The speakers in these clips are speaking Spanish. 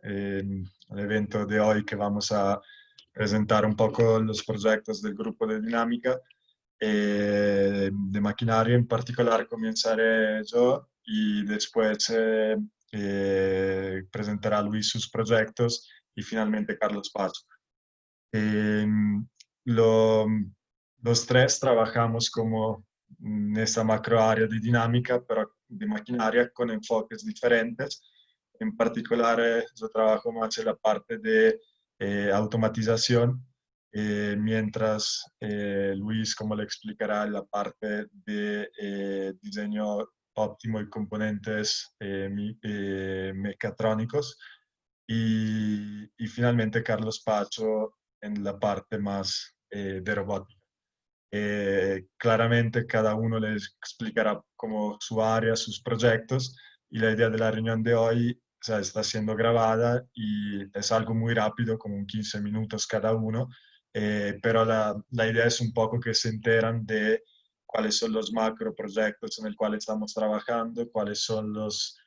en el evento de hoy, que vamos a presentar un poco los proyectos del grupo de dinámica. De maquinaria en particular comenzaré yo y después presentará Luis sus proyectos y finalmente Carlos Pacho. Eh, lo- los tres trabajamos como en esta macro área de dinámica, pero de maquinaria con enfoques diferentes. En particular, yo trabajo más en la parte de automatización, mientras Luis, como le explicará, en la parte de diseño óptimo y componentes mecatrónicos. Y finalmente Carlos Pacho en la parte más de robótica. Claramente cada uno les explicará como su área, sus proyectos, y la idea de la reunión de hoy, o sea, está siendo grabada y es algo muy rápido, como un 15 minutos cada uno, pero la idea es un poco que se enteran de cuáles son los macro proyectos en el cual estamos trabajando, cuáles son las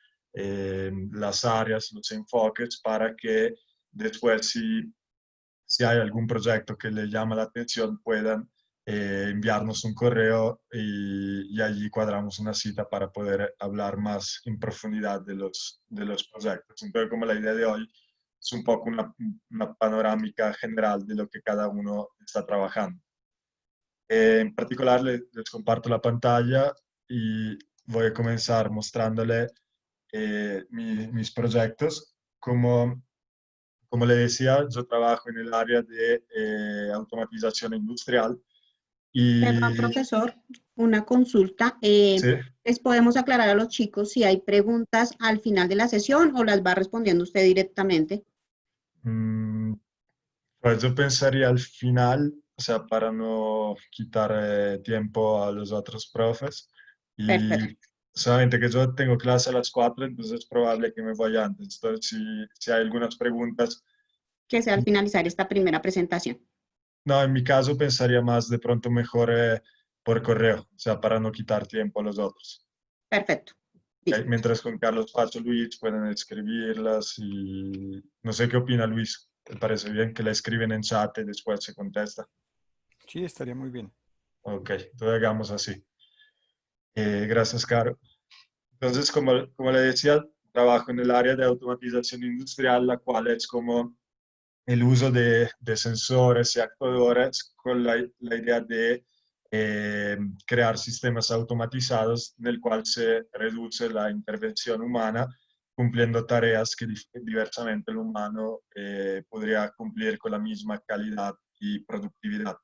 áreas, los enfoques, para que después si hay algún proyecto que le llama la atención puedan enviarnos un correo y allí cuadramos una cita para poder hablar más en profundidad de los proyectos. Entonces, como la idea de hoy es un poco una panorámica general de lo que cada uno está trabajando. En particular, les comparto la pantalla y voy a comenzar mostrándole mis proyectos. Como le decía, yo trabajo en el área de automatización industrial Perdón, y profesor, una consulta. sí, ¿Les podemos aclarar a los chicos si hay preguntas al final de la sesión o las va respondiendo usted directamente? mm, pues yo pensaría al final, o sea, para no quitar tiempo a los otros profes, Perfecto. y solamente que yo tengo clase a las 4, entonces es probable que me vaya antes. Entonces, si hay algunas preguntas, Que sea al finalizar esta primera presentación. no, en mi caso pensaría más de pronto mejor por correo, o sea, para no quitar tiempo a los otros. Perfecto. Listo. Mientras con Carlos Pacho Luis pueden escribirlas y no sé qué opina Luis. ¿Te parece bien que la escriben en chat y después se contesta? Sí, estaría muy bien. Ok, entonces hagamos así. Gracias, Caro. Entonces, como le decía, trabajo en el área de automatización industrial, la cual es como el uso de sensores y actuadores con la idea de crear sistemas automatizados en el cual se reduce la intervención humana, cumpliendo tareas que diversamente el humano podría cumplir con la misma calidad y productividad.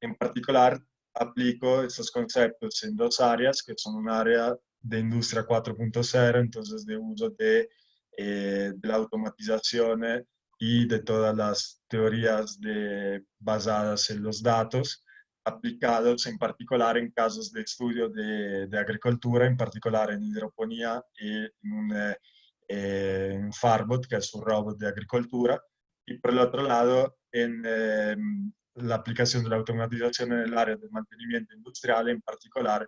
En particular, aplico estos conceptos en dos áreas, que son un área de industria 4.0, entonces de uso de la automatización y de todas las teorías basadas en los datos, aplicados en particular en casos de estudio de agricultura, en particular en hidroponía y en Farbot, que es un robot de agricultura, y por el otro lado en la aplicación de la automatización en el área del mantenimiento industrial. En particular,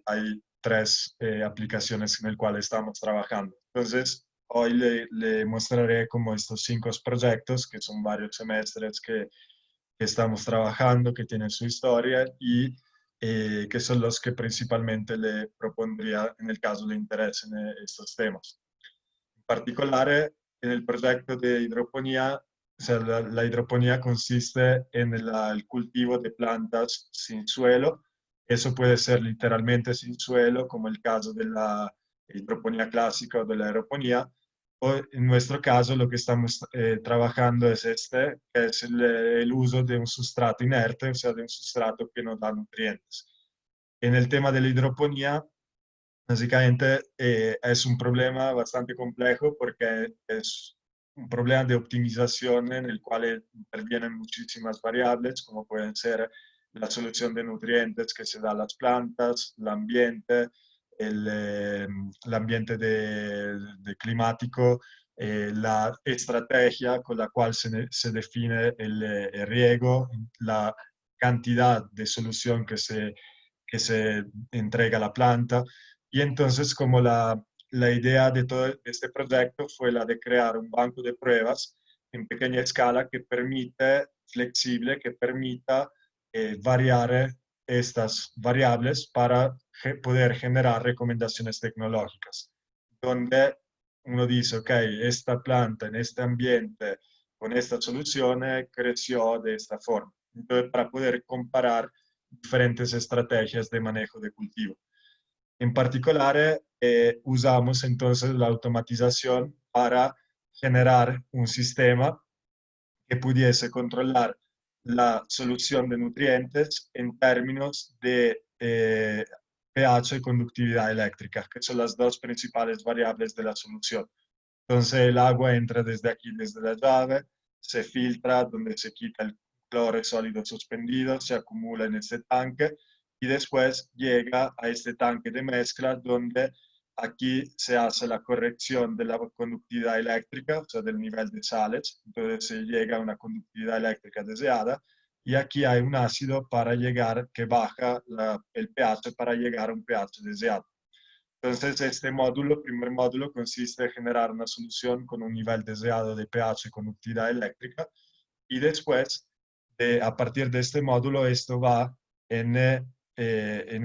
hay tres aplicaciones en las cuales estamos trabajando. Entonces, hoy le mostraré como estos 5 proyectos, que son varios semestres que estamos trabajando, que tienen su historia y que son los que principalmente le propondría en el caso le interesen estos temas. En particular, en el proyecto de hidroponía, o sea, la hidroponía consiste en el cultivo de plantas sin suelo. Eso puede ser literalmente sin suelo, como el caso de la hidroponía clásica o de la aeroponía. O en nuestro caso, lo que estamos trabajando es que es el uso de un sustrato inerte, o sea, de un sustrato que no da nutrientes. En el tema de la hidroponía, básicamente es un problema bastante complejo porque es un problema de optimización en el cual intervienen muchísimas variables, como pueden ser la solución de nutrientes que se da a las plantas, el ambiente de climático, la estrategia con la cual se define el riego, la cantidad de solución que se entrega a la planta. Y entonces como la idea de todo este proyecto fue la de crear un banco de pruebas en pequeña escala que permite, flexible, que permita variar estas variables para poder generar recomendaciones tecnológicas, donde uno dice, ok, esta planta en este ambiente con esta solución creció de esta forma. Entonces, para poder comparar diferentes estrategias de manejo de cultivo. En particular, usamos entonces la automatización para generar un sistema que pudiese controlar la solución de nutrientes en términos de pH y conductividad eléctrica, que son las dos principales variables de la solución. Entonces el agua entra desde aquí, desde la llave, se filtra donde se quita el cloro sólido suspendido, se acumula en este tanque y después llega a este tanque de mezcla donde aquí se hace la corrección de la conductividad eléctrica, o sea, del nivel de sales, entonces se llega a una conductividad eléctrica deseada y aquí hay un ácido para llegar, que baja el pH para llegar a un pH deseado. Entonces, este módulo, primer módulo, consiste en generar una solución con un nivel deseado de pH y conductividad eléctrica y después, a partir de este módulo, esto va en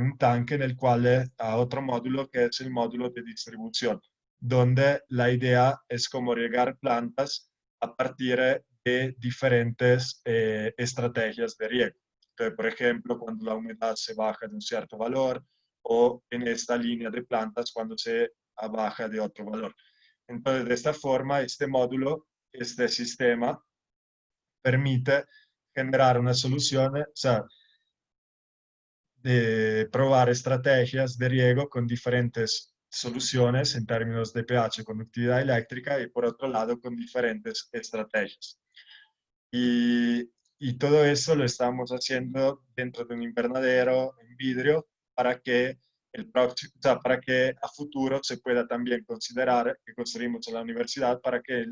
un tanque en el cual a otro módulo que es el módulo de distribución, donde la idea es cómo regar plantas a partir de diferentes estrategias de riego. Entonces, por ejemplo, cuando la humedad se baja de un cierto valor, o en esta línea de plantas cuando se baja de otro valor. Entonces, de esta forma, este módulo, este sistema, permite generar una solución, o sea, de probar estrategias de riego con diferentes soluciones en términos de pH, conductividad eléctrica y por otro lado con diferentes estrategias. Y todo eso lo estamos haciendo dentro de un invernadero en vidrio para que o sea, para que a futuro se pueda también considerar, que construimos en la universidad, para que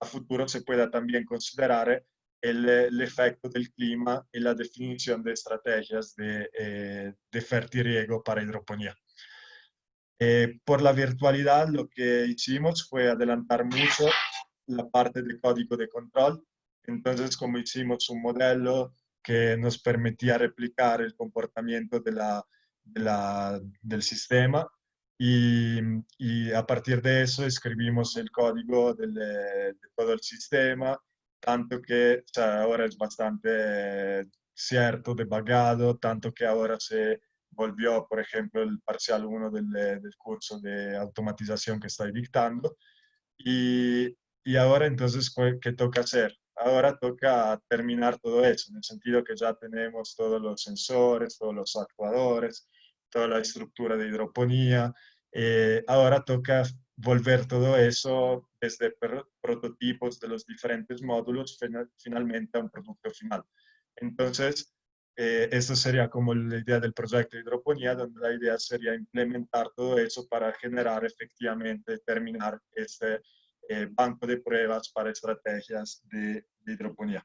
a futuro se pueda también considerar el efecto del clima y la definición de estrategias de fertirriego para hidroponía. Por la virtualidad lo que hicimos fue adelantar mucho la parte de código de control. Entonces, como hicimos un modelo que nos permitía replicar el comportamiento del sistema y a partir de eso escribimos el código de todo el sistema, tanto que o sea, ahora es bastante cierto, debugado, tanto que ahora se volvió, por ejemplo, el parcial 1 del curso de automatización que estoy dictando. Y ahora entonces, ¿qué toca hacer? Ahora toca terminar todo eso, en el sentido que ya tenemos todos los sensores, todos los actuadores, toda la estructura de hidroponía. Ahora toca volver todo eso desde prototipos de los diferentes módulos finalmente a un producto final. Entonces, esto sería como la idea del proyecto de hidroponía, donde la idea sería implementar todo eso para generar efectivamente, terminar este banco de pruebas para estrategias de hidroponía.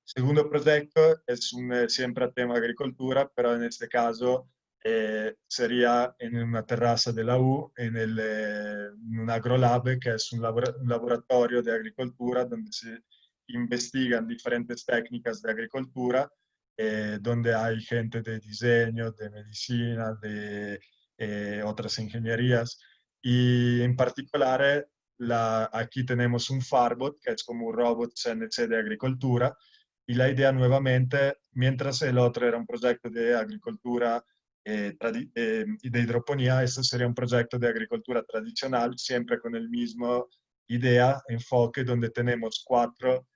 Segundo proyecto es siempre a tema agricultura, pero en este caso sería en una terraza de la U, en un agrolab, que es un laboratorio de agricultura donde se investigan diferentes técnicas de agricultura, donde hay gente de diseño, de medicina, de otras ingenierías. Y en particular, aquí tenemos un Farbot, que es como un robot CNC de agricultura, y la idea nuevamente, mientras el otro era un proyecto de agricultura y de hidroponía, este sería un proyecto de agricultura tradicional, siempre con el mismo idea, enfoque, donde tenemos 4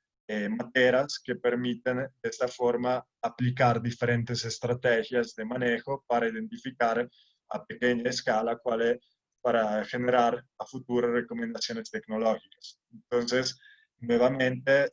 materas que permiten de esta forma aplicar diferentes estrategias de manejo para identificar a pequeña escala cuáles para generar a futuro recomendaciones tecnológicas. Entonces, nuevamente,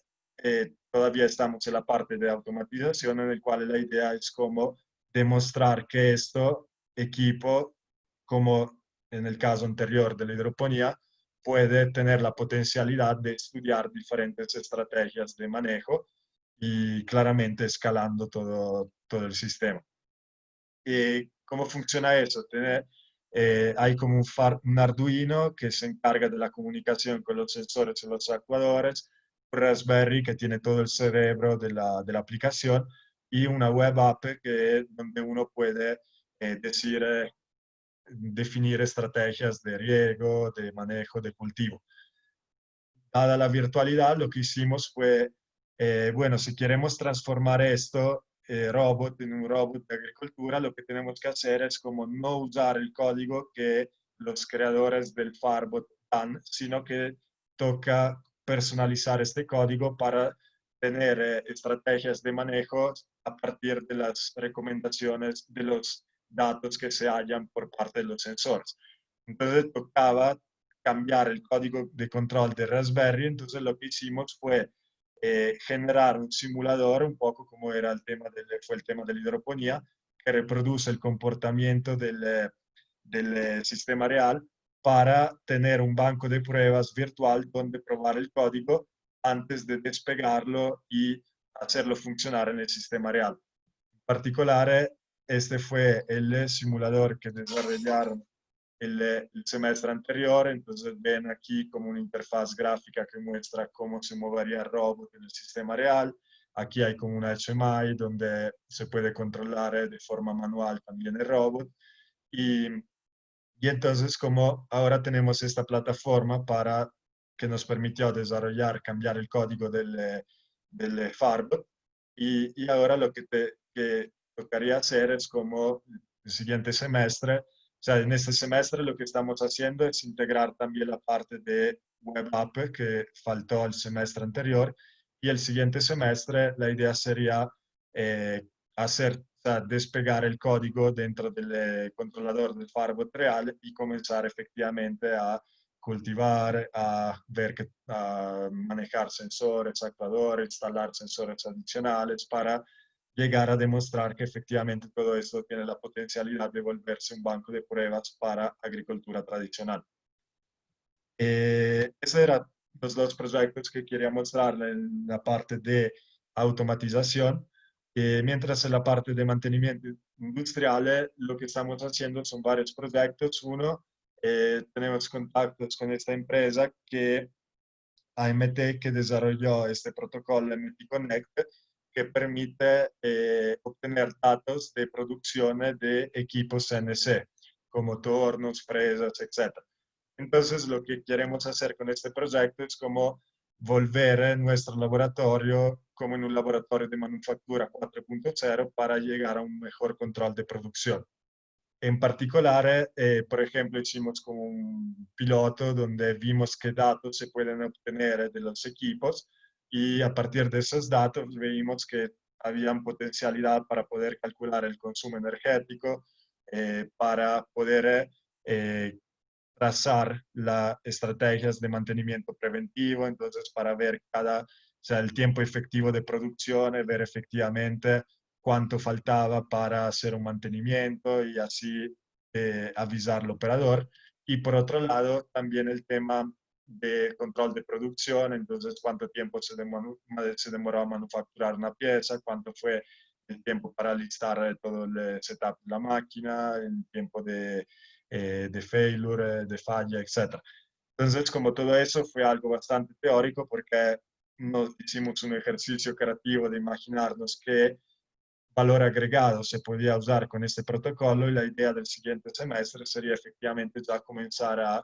todavía estamos en la parte de automatización en el cual la idea es cómo demostrar que esto equipo, como en el caso anterior de la hidroponía, puede tener la potencialidad de estudiar diferentes estrategias de manejo y claramente escalando todo el sistema. ¿Y cómo funciona eso? hay como un Arduino que se encarga de la comunicación con los sensores y los actuadores, un Raspberry que tiene todo el cerebro de la aplicación y una web app donde uno puede definir estrategias de riego, de manejo, de cultivo. Dada la virtualidad, lo que hicimos fue, bueno, si queremos transformar esto, robot, en un robot de agricultura, lo que tenemos que hacer es como no usar el código que los creadores del Farbot dan, sino que toca personalizar este código para tener estrategias de manejo a partir de las recomendaciones de los datos que se hallan por parte de los sensores. Entonces tocaba cambiar el código de control de Raspberry, entonces lo que hicimos fue generar un simulador, un poco como era fue el tema de la hidroponía, que reproduce el comportamiento del sistema real para tener un banco de pruebas virtual donde probar el código antes de despegarlo y hacerlo funcionar en el sistema real. En particular, este fue el simulador que desarrollaron el semestre anterior, entonces ven aquí como una interfaz gráfica que muestra cómo se movería el robot en el sistema real. Aquí hay como una HMI donde se puede controlar de forma manual también el robot. Y entonces como ahora tenemos esta plataforma que nos permitió desarrollar, cambiar el código del Farbot. Y ahora lo que tocaría hacer es como el siguiente semestre, o sea, en este semestre lo que estamos haciendo es integrar también la parte de web app que faltó el semestre anterior. Y el siguiente semestre la idea sería hacer, o sea, despegar el código dentro del controlador del Farbot real y comenzar efectivamente a cultivar, a manejar sensores, actuadores, instalar sensores adicionales para llegar a demostrar que efectivamente todo esto tiene la potencialidad de volverse un banco de pruebas para agricultura tradicional. Esos eran los dos proyectos que quería mostrarle en la parte de automatización. Mientras en la parte de mantenimiento industrial, lo que estamos haciendo son varios proyectos. Uno, tenemos contactos con esta empresa AMT, que desarrolló este protocolo MT Connect, que permite obtener datos de producción de equipos CNC, como tornos, fresas, etc. Entonces, lo que queremos hacer con este proyecto es como volver nuestro laboratorio como en un laboratorio de manufactura 4.0 para llegar a un mejor control de producción. En particular, por ejemplo, hicimos como un piloto donde vimos qué datos se pueden obtener de los equipos y a partir de esos datos vimos que habían potencialidad para poder calcular el consumo energético, para poder trazar las estrategias de mantenimiento preventivo, entonces para ver o sea, el tiempo efectivo de producción, ver efectivamente cuánto faltaba para hacer un mantenimiento y así avisar al operador. Y por otro lado, también el tema de control de producción, entonces cuánto tiempo se demoró a manufacturar una pieza, cuánto fue el tiempo para listar todo el setup de la máquina, el tiempo de failure, de falla, etc. Entonces, como todo eso fue algo bastante teórico porque nos hicimos un ejercicio creativo de imaginarnos qué valor agregado se podía usar con este protocolo y la idea del siguiente semestre sería efectivamente ya comenzar a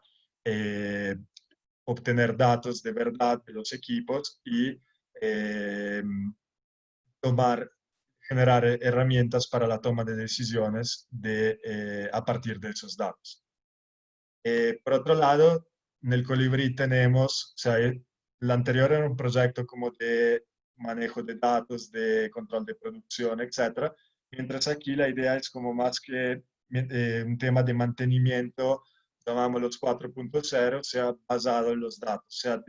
obtener datos de verdad de los equipos y eh, generar herramientas para la toma de decisiones a partir de esos datos. Por otro lado, en el Colibrí tenemos, o sea, el anterior era un proyecto como de manejo de datos, de control de producción, etcétera, mientras aquí la idea es como más que un tema de mantenimiento, llamamos los 4.0, sea basado en los datos, o sea,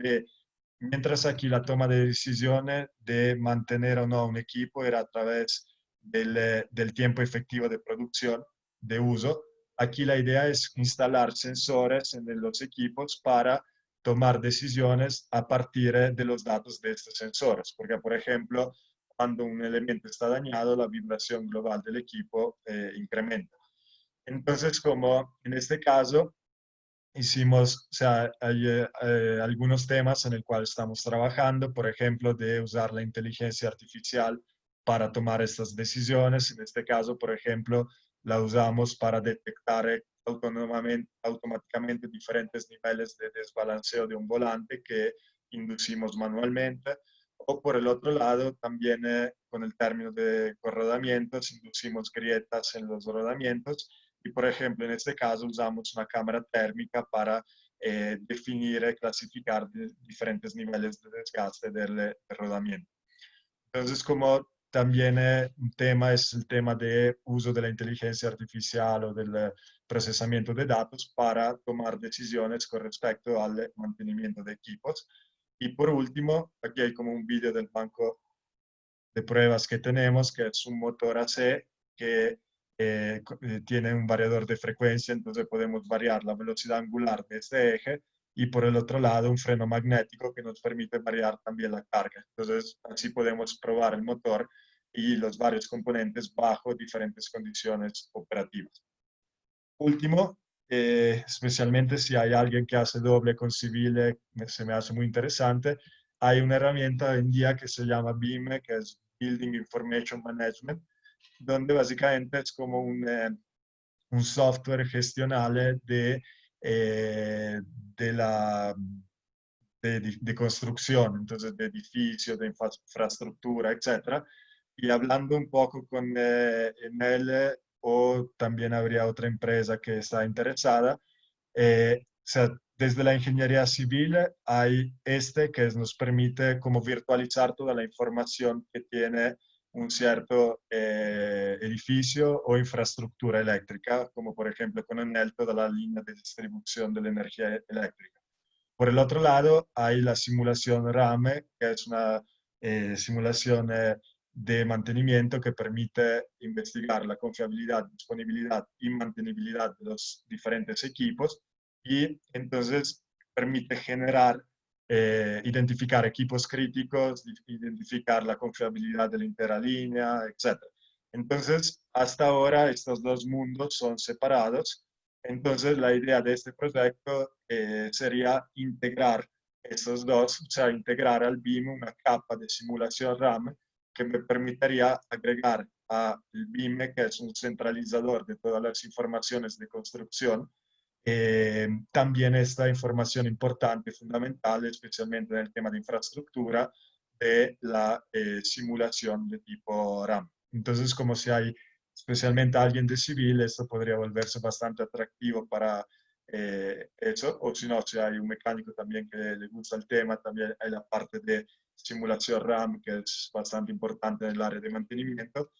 mientras aquí la toma de decisiones de mantener o no un equipo era a través del tiempo efectivo de producción, de uso. Aquí la idea es instalar sensores en los equipos para tomar decisiones a partir de los datos de estos sensores, porque por ejemplo, cuando un elemento está dañado, la vibración global del equipo incrementa. Entonces, como en este caso, hicimos, o sea, hay algunos temas en el cual estamos trabajando, por ejemplo, de usar la inteligencia artificial para tomar estas decisiones. En este caso, por ejemplo, la usamos para detectar automáticamente diferentes niveles de desbalanceo de un volante que inducimos manualmente. O por el otro lado, también con el término de corrodamientos, inducimos grietas en los rodamientos y, por ejemplo, en este caso usamos una cámara térmica para definir y clasificar diferentes niveles de desgaste del rodamiento. Entonces, como también un tema es el tema de uso de la inteligencia artificial o del procesamiento de datos para tomar decisiones con respecto al mantenimiento de equipos. Y por último, aquí hay como un vídeo del banco de pruebas que tenemos, que es un motor AC que tiene un variador de frecuencia, entonces podemos variar la velocidad angular de este eje y por el otro lado un freno magnético que nos permite variar también la carga. Entonces así podemos probar el motor y los varios componentes bajo diferentes condiciones operativas. Último, especialmente si hay alguien que hace doble con civil, se me hace muy interesante. Hay una herramienta hoy en día que se llama BIM, que es Building Information Management, donde básicamente es como un software gestionale de la de construcción, entonces de edificios, de infraestructura, etcétera. Y hablando un poco con Enel, o también habría otra empresa que está interesada, o sea, desde la ingeniería civil hay este que nos permite como virtualizar toda la información que tiene un cierto edificio o infraestructura eléctrica, como por ejemplo con Enel toda la línea de distribución de la energía eléctrica. Por el otro lado, hay la simulación RAME, que es una simulación de mantenimiento que permite investigar la confiabilidad, disponibilidad y mantenibilidad de los diferentes equipos y entonces permite generar, identificar equipos críticos, identificar la confiabilidad de la entera línea, etc. Entonces, hasta ahora estos dos mundos son separados. Entonces, la idea de este proyecto sería integrar esos dos, o sea, integrar al BIM una capa de simulación RAM que me permitiría agregar al BIM, que es un centralizador de todas las informaciones de construcción, también esta información importante, fundamental, especialmente en el tema de infraestructura, de la simulación de tipo RAM. Entonces, como si hay especialmente alguien de civil, esto podría volverse bastante atractivo para eso, o si no, si hay un mecánico también que le gusta el tema, también hay la parte de simulación RAM, que es bastante importante en el área de mantenimiento,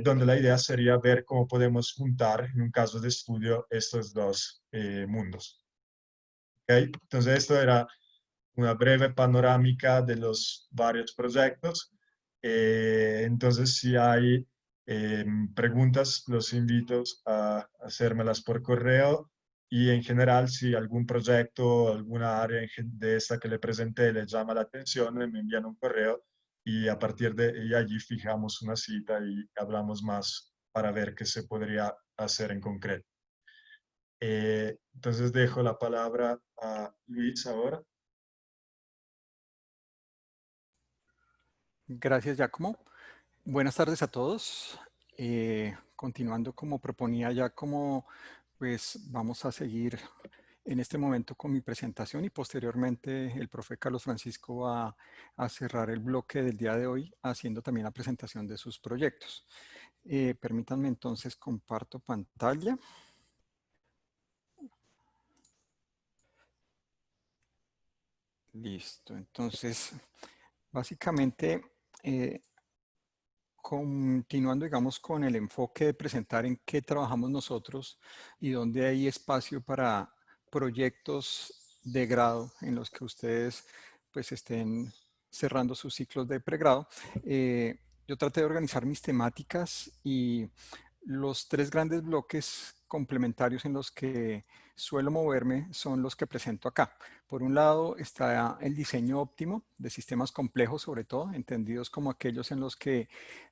donde la idea sería ver cómo podemos juntar, en un caso de estudio, estos dos mundos. ¿Okay? Entonces, esto era una breve panorámica de los varios proyectos. Entonces, si hay preguntas, los invito a hacérmelas por correo y en general, si algún proyecto, alguna área de esta que le presenté le llama la atención, me envían un correo y a partir de y allí fijamos una cita y hablamos más para ver qué se podría hacer en concreto. Entonces dejo la palabra a Luis ahora. Gracias, Giacomo. Buenas tardes a todos. Continuando como proponía Giacomo, pues vamos a seguir en este momento con mi presentación y posteriormente el profe Carlos Francisco va a cerrar el bloque del día de hoy haciendo también la presentación de sus proyectos. Permítanme entonces comparto pantalla. Listo, entonces básicamente continuando, digamos, con el enfoque de presentar en qué trabajamos nosotros y dónde hay espacio para proyectos de grado en los que ustedes pues estén cerrando sus ciclos de pregrado. Yo traté de organizar mis temáticas y los tres grandes bloques complementarios en los que suelo moverme son los que presento acá. Por un lado está el diseño óptimo de sistemas complejos, sobre todo, entendidos como aquellos en los que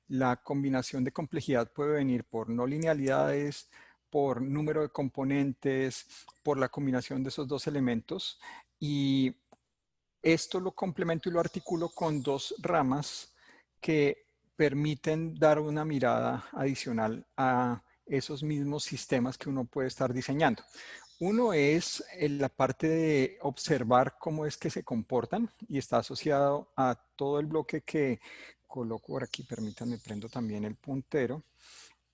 la combinación de complejidad puede venir por no linealidades, por número de componentes, por la combinación de esos dos elementos. Y esto lo complemento y lo articulo con dos ramas que permiten dar una mirada adicional a esos mismos sistemas que uno puede estar diseñando. Uno es la parte de observar cómo es que se comportan y está asociado a todo el bloque que coloco por aquí. Permítanme, prendo también el puntero,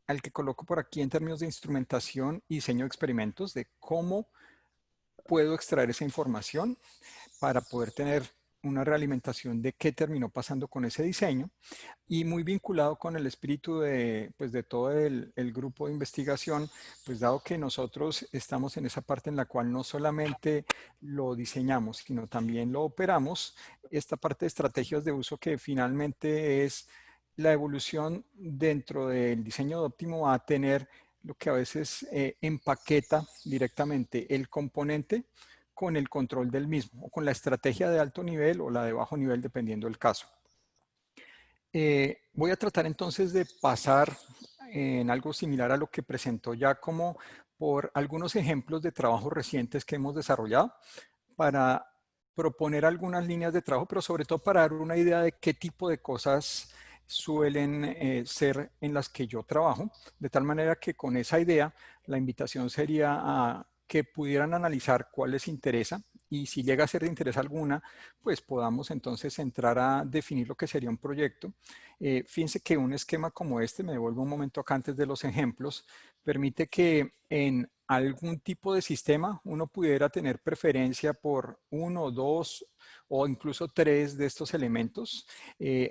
al que coloco por aquí en términos de instrumentación y diseño de experimentos, de cómo puedo extraer esa información para poder tener una realimentación de qué terminó pasando con ese diseño, y muy vinculado con el espíritu de, pues, de todo el grupo de investigación, pues dado que nosotros estamos en esa parte en la cual no solamente lo diseñamos, sino también lo operamos, esta parte de estrategias de uso que finalmente es la evolución dentro del diseño de óptimo a tener lo que a veces empaqueta directamente el componente con el control del mismo, o con la estrategia de alto nivel o la de bajo nivel, dependiendo del caso. Voy a tratar entonces de pasar en algo similar a lo que presentó Giacomo por algunos ejemplos de trabajos recientes que hemos desarrollado para proponer algunas líneas de trabajo, pero sobre todo para dar una idea de qué tipo de cosas suelen ser en las que yo trabajo, de tal manera que con esa idea la invitación sería a que pudieran analizar cuál les interesa, y si llega a ser de interés alguna, pues podamos entonces entrar a definir lo que sería un proyecto. Fíjense que un esquema como este, me devuelvo un momento acá antes de los ejemplos, permite que en algún tipo de sistema uno pudiera tener preferencia por uno, dos o incluso tres de estos elementos.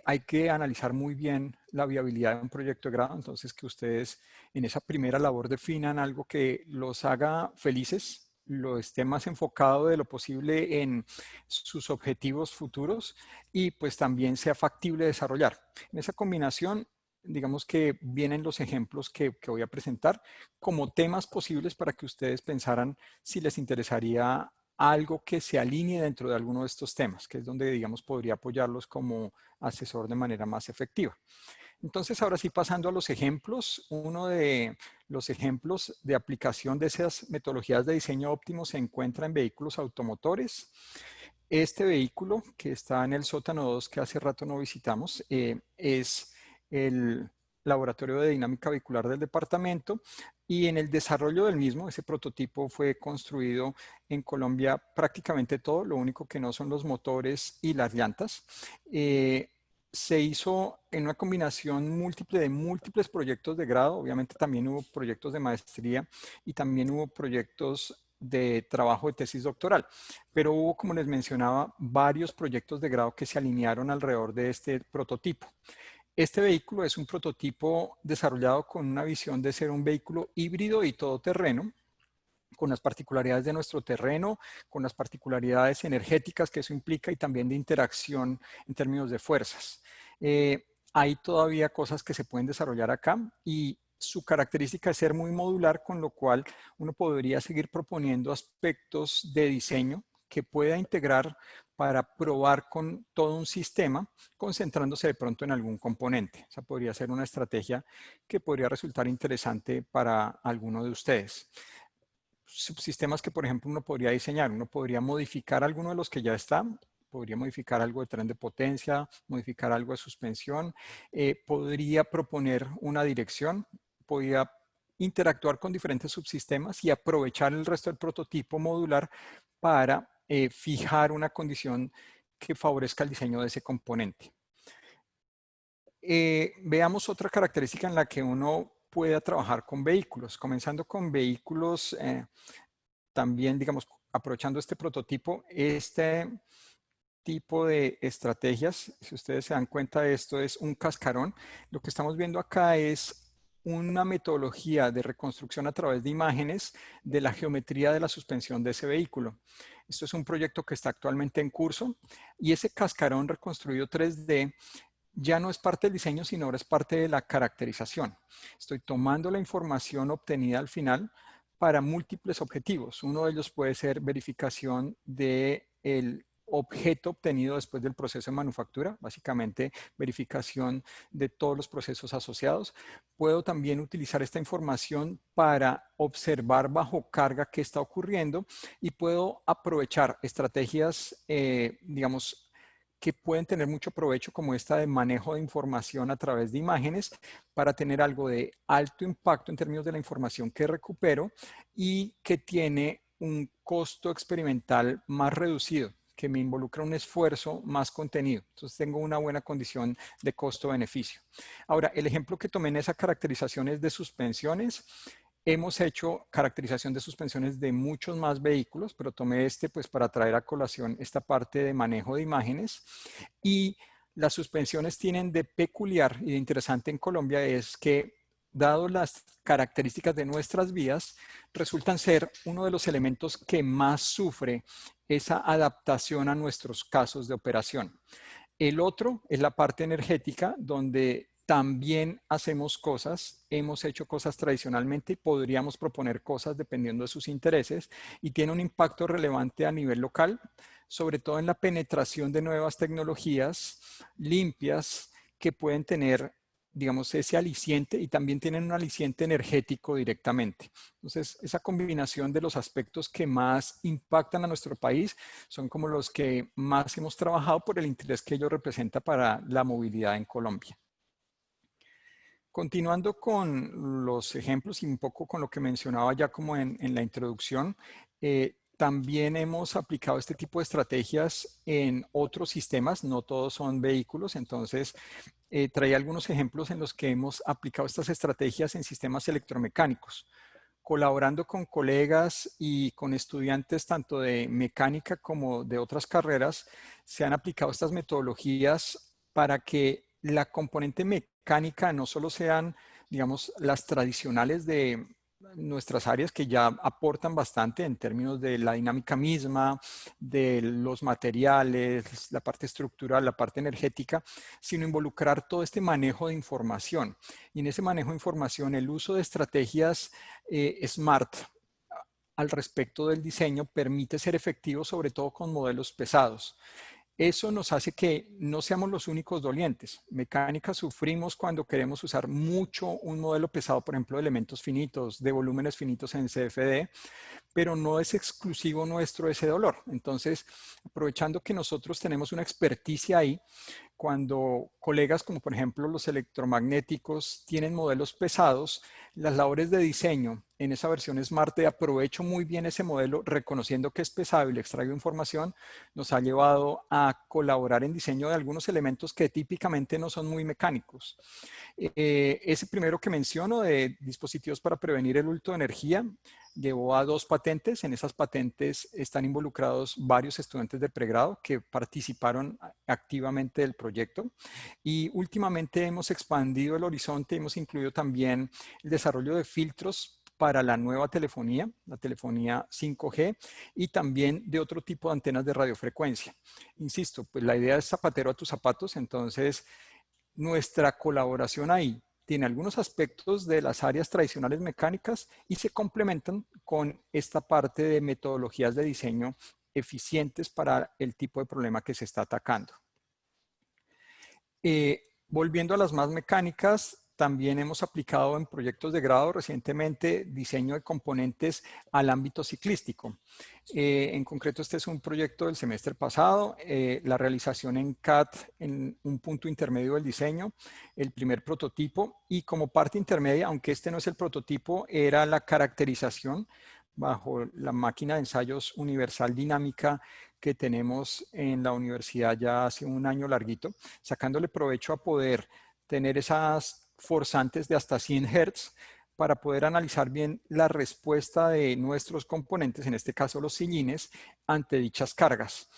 Hay que analizar muy bien la viabilidad de un proyecto de grado, entonces que ustedes en esa primera labor definan algo que los haga felices, lo esté más enfocado de lo posible en sus objetivos futuros y pues también sea factible desarrollar. En esa combinación, digamos que vienen los ejemplos que voy a presentar como temas posibles para que ustedes pensaran si les interesaría algo que se alinee dentro de alguno de estos temas, que es donde, digamos, podría apoyarlos como asesor de manera más efectiva. Entonces, ahora sí, pasando a los ejemplos, uno de los ejemplos de aplicación de esas metodologías de diseño óptimo se encuentra en vehículos automotores. Este vehículo que está en el sótano 2, que hace rato no visitamos, es el laboratorio de dinámica vehicular del departamento, y en el desarrollo del mismo, ese prototipo fue construido en Colombia prácticamente todo, lo único que no son los motores y las llantas. Se hizo en una combinación múltiple de múltiples proyectos de grado, obviamente también hubo proyectos de maestría y también hubo proyectos de trabajo de tesis doctoral, pero hubo, como les mencionaba, varios proyectos de grado que se alinearon alrededor de este prototipo. Este vehículo es un prototipo desarrollado con una visión de ser un vehículo híbrido y todoterreno, con las particularidades de nuestro terreno, con las particularidades energéticas que eso implica y también de interacción en términos de fuerzas. Hay todavía cosas que se pueden desarrollar acá, y su característica es ser muy modular, con lo cual uno podría seguir proponiendo aspectos de diseño que pueda integrar para probar con todo un sistema, concentrándose de pronto en algún componente. Esa podría ser una estrategia que podría resultar interesante para alguno de ustedes. Subsistemas que, por ejemplo, uno podría diseñar, uno podría modificar alguno de los que ya están, podría modificar algo de tren de potencia, modificar algo de suspensión, podría proponer una dirección, podría interactuar con diferentes subsistemas y aprovechar el resto del prototipo modular para fijar una condición que favorezca el diseño de ese componente. Veamos otra característica en la que uno pueda trabajar con vehículos, comenzando con vehículos, también, digamos, aprovechando este prototipo, este tipo de estrategias, si ustedes se dan cuenta, esto es un cascarón. Lo que estamos viendo acá es una metodología de reconstrucción a través de imágenes de la geometría de la suspensión de ese vehículo. Esto es un proyecto que está actualmente en curso, y ese cascarón reconstruido 3D ya no es parte del diseño, sino ahora es parte de la caracterización. Estoy tomando la información obtenida al final para múltiples objetivos. Uno de ellos puede ser verificación del objeto obtenido después del proceso de manufactura, básicamente verificación de todos los procesos asociados. Puedo también utilizar esta información para observar bajo carga qué está ocurriendo y puedo aprovechar estrategias, digamos, que pueden tener mucho provecho como esta de manejo de información a través de imágenes para tener algo de alto impacto en términos de la información que recupero y que tiene un costo experimental más reducido, que me involucra un esfuerzo más contenido. Entonces tengo una buena condición de costo-beneficio. Ahora, el ejemplo que tomé en esa caracterización es de suspensiones. Hemos hecho caracterización de suspensiones de muchos más vehículos, pero tomé este pues para traer a colación esta parte de manejo de imágenes. Y las suspensiones tienen de peculiar y de interesante en Colombia es que, dado las características de nuestras vías, resultan ser uno de los elementos que más sufre esa adaptación a nuestros casos de operación. El otro es la parte energética, donde también hacemos cosas, hemos hecho cosas tradicionalmente y podríamos proponer cosas dependiendo de sus intereses, y tiene un impacto relevante a nivel local, sobre todo en la penetración de nuevas tecnologías limpias que pueden tener, digamos, ese aliciente, y también tienen un aliciente energético directamente. Entonces, esa combinación de los aspectos que más impactan a nuestro país son como los que más hemos trabajado por el interés que ello representa para la movilidad en Colombia. Continuando con los ejemplos y un poco con lo que mencionaba ya como en la introducción, también hemos aplicado este tipo de estrategias en otros sistemas, no todos son vehículos. Entonces traía algunos ejemplos en los que hemos aplicado estas estrategias en sistemas electromecánicos. Colaborando con colegas y con estudiantes tanto de mecánica como de otras carreras, se han aplicado estas metodologías para que la componente mecánica no solo sean, digamos, las tradicionales de nuestras áreas, que ya aportan bastante en términos de la dinámica misma, de los materiales, la parte estructural, la parte energética, sino involucrar todo este manejo de información. Y en ese manejo de información, el uso de estrategias SMART al respecto del diseño permite ser efectivo, sobre todo con modelos pesados. Eso nos hace que no seamos los únicos dolientes. Mecánica sufrimos cuando queremos usar mucho un modelo pesado, por ejemplo, de elementos finitos, de volúmenes finitos en CFD, pero no es exclusivo nuestro ese dolor. Entonces, aprovechando que nosotros tenemos una experticia ahí, cuando colegas como por ejemplo los electromagnéticos tienen modelos pesados, las labores de diseño en esa versión Smart de aprovecho muy bien ese modelo, reconociendo que es pesado y le extraigo información, nos ha llevado a colaborar en diseño de algunos elementos que típicamente no son muy mecánicos. Ese primero que menciono de dispositivos para prevenir el hurto de energía llevó a 2 patentes. En esas patentes están involucrados varios estudiantes de pregrado que participaron activamente del proyecto. Y últimamente hemos expandido el horizonte, hemos incluido también el desarrollo de filtros para la nueva telefonía, la telefonía 5G, y también de otro tipo de antenas de radiofrecuencia. Insisto, pues la idea es zapatero a tus zapatos. Entonces nuestra colaboración ahí tiene algunos aspectos de las áreas tradicionales mecánicas y se complementan con esta parte de metodologías de diseño eficientes para el tipo de problema que se está atacando. Volviendo a las más mecánicas, también hemos aplicado en proyectos de grado recientemente diseño de componentes al ámbito ciclístico. En concreto, este es un proyecto del semestre pasado, la realización en CAD en un punto intermedio del diseño, el primer prototipo, y como parte intermedia, aunque este no es el prototipo, era la caracterización bajo la máquina de ensayos universal dinámica que tenemos en la universidad ya hace un año larguito, sacándole provecho a poder tener esas forzantes de hasta 100 Hz para poder analizar bien la respuesta de nuestros componentes, en este caso los sillines, ante dichas cargas.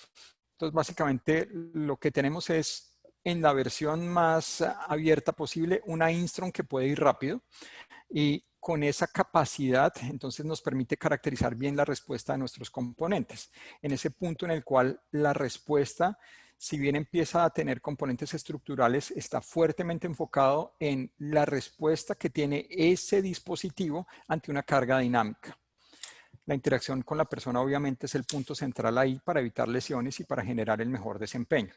Entonces, básicamente lo que tenemos es, en la versión más abierta posible, una Instron que puede ir rápido, y con esa capacidad, entonces nos permite caracterizar bien la respuesta de nuestros componentes. En ese punto en el cual la respuesta, si bien empieza a tener componentes estructurales, está fuertemente enfocado en la respuesta que tiene ese dispositivo ante una carga dinámica. La interacción con la persona obviamente es el punto central ahí para evitar lesiones y para generar el mejor desempeño.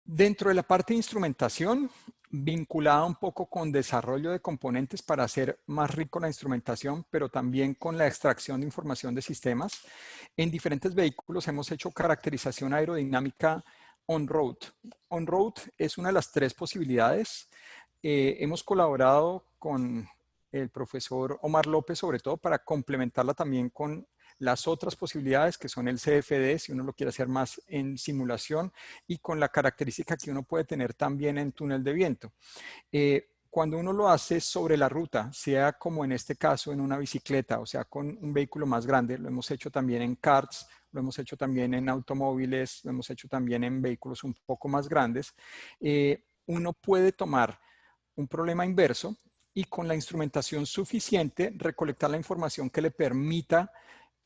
Dentro de la parte de instrumentación, vinculada un poco con desarrollo de componentes para hacer más rico la instrumentación, pero también con la extracción de información de sistemas. En diferentes vehículos hemos hecho caracterización aerodinámica on-road. On-road es una de las 3 posibilidades. Hemos colaborado con el profesor Omar López, sobre todo para complementarla también con las otras posibilidades que son el CFD, si uno lo quiere hacer más en simulación, y con la característica que uno puede tener también en túnel de viento. Cuando uno lo hace sobre la ruta, sea como en este caso en una bicicleta, o sea con un vehículo más grande, lo hemos hecho también en karts, lo hemos hecho también en automóviles, lo hemos hecho también en vehículos un poco más grandes, uno puede tomar un problema inverso y con la instrumentación suficiente recolectar la información que le permita